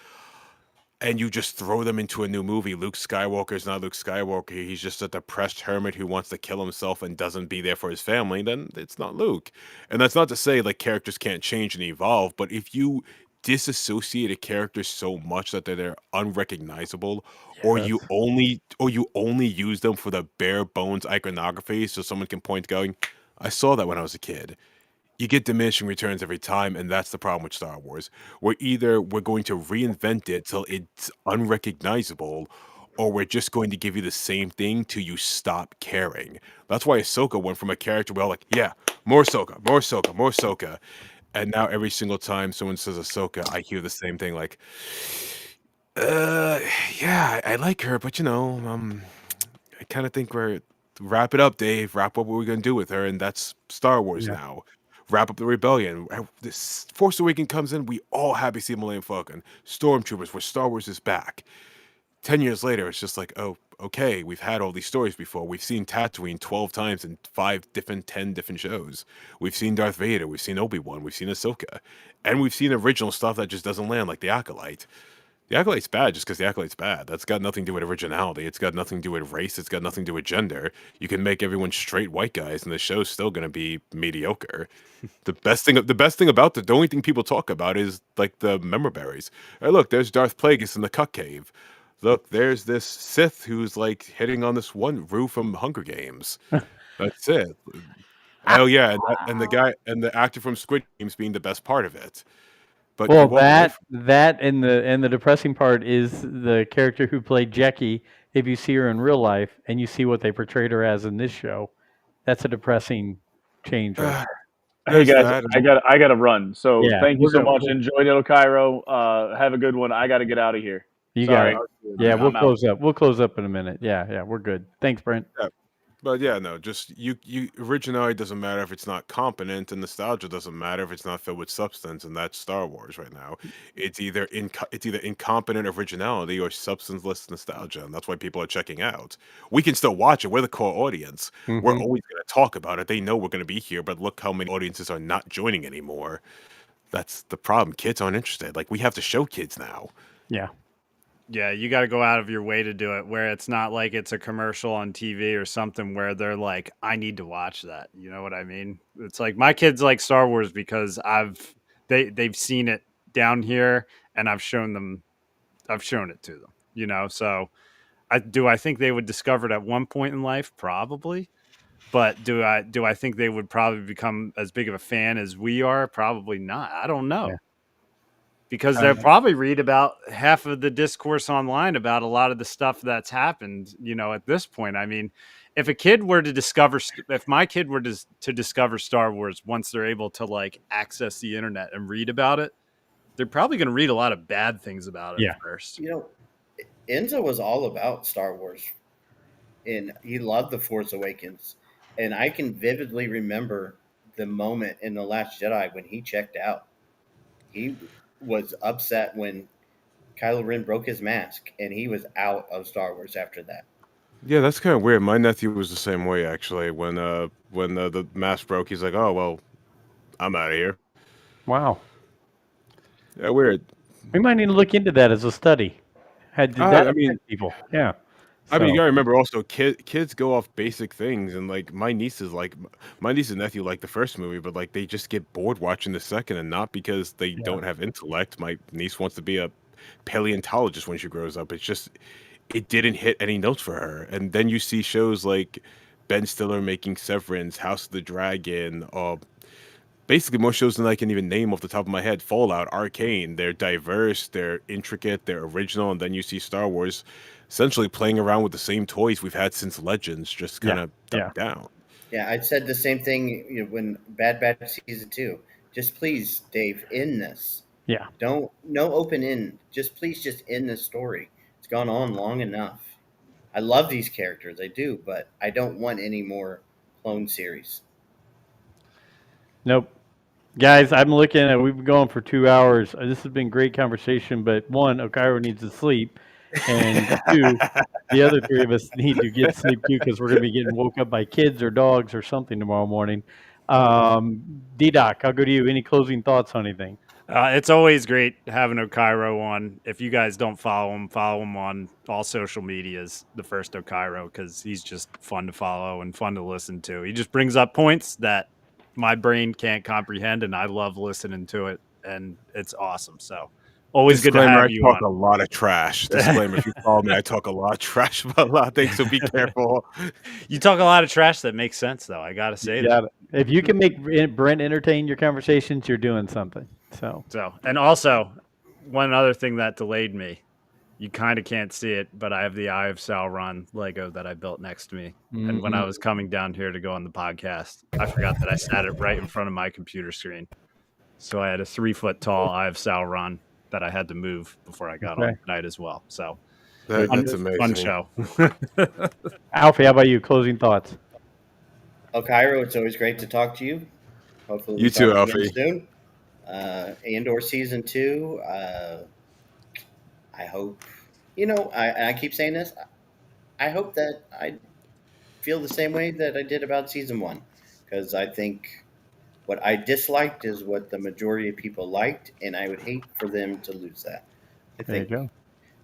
and you just throw them into a new movie. Luke Skywalker is not Luke Skywalker. He's just a depressed hermit who wants to kill himself and doesn't be there for his family. Then it's not Luke. And that's not to say like characters can't change and evolve, but if you disassociate a character so much that they're unrecognizable, or Yes. you only use them for the bare bones iconography, so someone can point going, I saw that when I was a kid, you get diminishing returns every time, and that's the problem with Star Wars. We're going to reinvent it till it's unrecognizable, or we're just going to give you the same thing till you stop caring. That's why Ahsoka went from a character where like, yeah, more Ahsoka, more Ahsoka, more Ahsoka. And now every single time someone says Ahsoka, I hear the same thing like, uh, yeah, I like her, but I kind of think we're wrap it up, Dave. Wrap up what we're gonna do with her, and that's Star Wars Yeah. now. Wrap up the rebellion. This Force Awakens comes in, we all happy to see Millennium Falcon, Stormtroopers, where Star Wars is back. 10 years later, it's just like, oh, okay, we've had all these stories before. We've seen Tatooine 12 times in 10 different shows. We've seen Darth Vader, we've seen Obi-Wan, we've seen Ahsoka, and we've seen original stuff that just doesn't land, like the Acolyte. The Acolyte's bad just because the Acolyte's bad. That's got nothing to do with originality. It's got nothing to do with race. It's got nothing to do with gender. You can make everyone straight white guys, and the show's still going to be mediocre. The best thing about the only thing people talk about is like the member berries. Hey, look, there's Darth Plagueis in the Cuck Cave. Look, there's this Sith who's like hitting on this one Rue from Hunger Games. That's it. Oh yeah, and the guy and the actor from Squid Games being the best part of it. But you Well, walk away from that and the depressing part is the character who played Jackie. If you see her in real life and you see what they portrayed her as in this show, that's a depressing change right there. Hey there's guys, that. I gotta run. So Yeah, thank you we're so gonna. much. Enjoy Little Cairo. Have a good one. I gotta get out of here. You got Sorry. it. Yeah, we'll I'm out. close up. We'll close up in a minute. Yeah, we're good. Thanks, Brent. Yeah. But yeah, no, just you originality doesn't matter if it's not competent, and nostalgia doesn't matter if it's not filled with substance, and that's Star Wars right now. It's either incompetent originality or substanceless nostalgia, and that's why people are checking out. We can still watch it. We're the core audience. We're Mm-hmm. always going to talk about it. They know we're going to be here, but look how many audiences are not joining anymore. That's the problem. Kids aren't interested. Like we have to show kids now. Yeah. Yeah, you got to go out of your way to do it, where it's not like it's a commercial on TV or something where they're like, I need to watch that. You know what I mean? It's like my kids like Star Wars because they've seen it down here and I've shown it to them, you know? So I think they would discover it at one point in life? Probably. But do I think they would probably become as big of a fan as we are? Probably not. I don't know. Yeah. Because they'll probably read about half of the discourse online about a lot of the stuff that's happened, you know, at this point. I mean, if a kid were to if my kid were to discover Star Wars once they're able to like access the internet and read about it, they're probably going to read a lot of bad things about it Yeah. first. You know, Enzo was all about Star Wars, and he loved The Force Awakens. And I can vividly remember the moment in The Last Jedi when he checked out. He was upset when Kylo Ren broke his mask, and he was out of Star Wars after that. Yeah, that's kind of weird. My nephew was the same way actually. When the mask broke, he's like, "Oh well, I'm out of here." Wow. Yeah, weird. We might need to look into that as a study. Did that I mean, affect people? Yeah. I mean, you So, gotta remember also, kids go off basic things, and like my niece and nephew like the first movie, but like they just get bored watching the second, and not because they yeah. don't have intellect. My niece wants to be a paleontologist when she grows up. It's just it didn't hit any notes for her. And then you see shows like Ben Stiller making Severance, House of the Dragon, basically more shows than I can even name off the top of my head. Fallout, Arcane. They're diverse, they're intricate, they're original, and then you see Star Wars essentially playing around with the same toys we've had since Legends, just kind of dumbed down. Yeah, I said the same thing when Bad Batch season 2. Just please, Dave, end this. Yeah. No open end. Just end this story. It's gone on long enough. I love these characters, I do, but I don't want any more clone series. Nope. Guys, I'm looking at we've been going for 2 hours. This has been great conversation, but one, Okiro needs to sleep, and two, the other three of us need to get sleep too because we're going to be getting woke up by kids or dogs or something tomorrow morning. D-Doc, I'll go to you. Any closing thoughts on anything? It's always great having Okiro on. If you guys don't follow him on all social medias, the first Okiro, because he's just fun to follow and fun to listen to. He just brings up points that my brain can't comprehend, and I love listening to it, and it's awesome. So always good to Disclaimer, have you I talk on. a lot of trash. Disclaimer, if you follow me, I talk a lot of trash about a lot of things, so be careful. You talk a lot of trash that makes sense, though. I got to say that. If you can make Brent entertain your conversations, you're doing something. So, and also, one other thing that delayed me, you kind of can't see it, but I have the Eye of Sauron Lego that I built next to me. And when I was coming down here to go on the podcast, I forgot that I sat it right in front of my computer screen. So I had a 3-foot tall Eye of Sauron that I had to move before I got on tonight as well. So that's amazing. Fun show. Alfie, how about you? Closing thoughts? Okiro, it's always great to talk to you. Hopefully, you too, Alfie. Soon. And/or season 2. I hope, I keep saying this. I hope that I feel the same way that I did about season 1, because I think what I disliked is what the majority of people liked, and I would hate for them to lose that. I think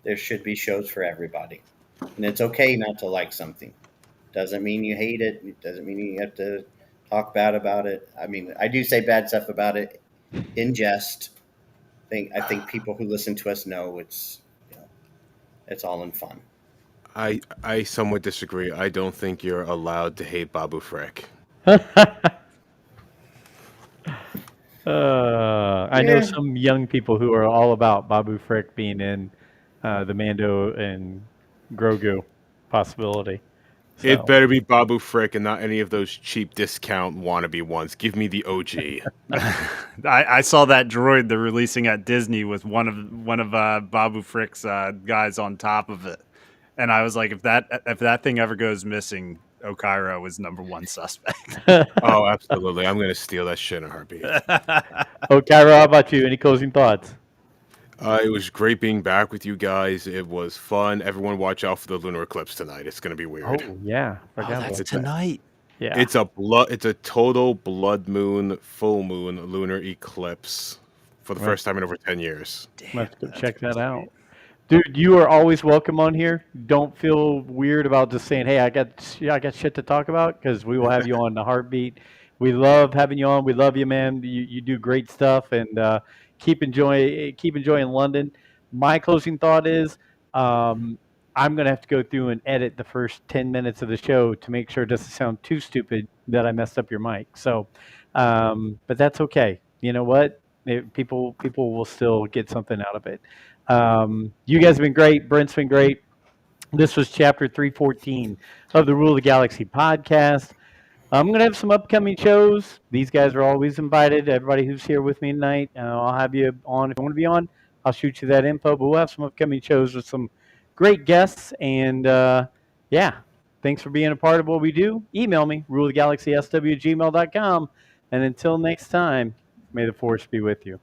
there should be shows for everybody, and it's okay not to like something. Doesn't mean you hate it. It doesn't mean you have to talk bad about it. I mean, I do say bad stuff about it in jest. I think people who listen to us know it's all in fun. I somewhat disagree. I don't think you're allowed to hate Babu Frick. I know some young people who are all about Babu Frick being in the Mando and Grogu possibility. So. It better be Babu Frick and not any of those cheap discount wannabe ones. Give me the OG. I saw that droid they're releasing at Disney with one of Babu Frick's guys on top of it, and I was like, if that thing ever goes missing, Okiro is number one suspect. Oh, absolutely! I'm gonna steal that shit in a heartbeat. Okiro, how about you? Any closing thoughts? It was great being back with you guys. It was fun. Everyone watch out for the lunar eclipse tonight. It's going to be weird. Oh, yeah. That's tonight. Yeah. It's a total blood moon, full moon lunar eclipse for the first time in over 10 years. Let's go check that out. Dude, you are always welcome on here. Don't feel weird about just saying, "Hey, I got shit to talk about," because we will have you on the heartbeat. We love having you on. We love you, man. You do great stuff, and keep enjoying London. My closing thought is, um, I'm gonna have to go through and edit the first 10 minutes of the show to make sure it doesn't sound too stupid that I messed up your mic. So, but that's okay. You know what? People will still get something out of it. You guys have been great. Brent's been great. This was chapter 314 of the Rule of the Galaxy podcast. I'm going to have some upcoming shows. These guys are always invited. Everybody who's here with me tonight, I'll have you on. If you want to be on, I'll shoot you that info. But we'll have some upcoming shows with some great guests. And yeah, thanks for being a part of what we do. Email me, ruleofthegalaxysw@gmail.com. And until next time, may the force be with you.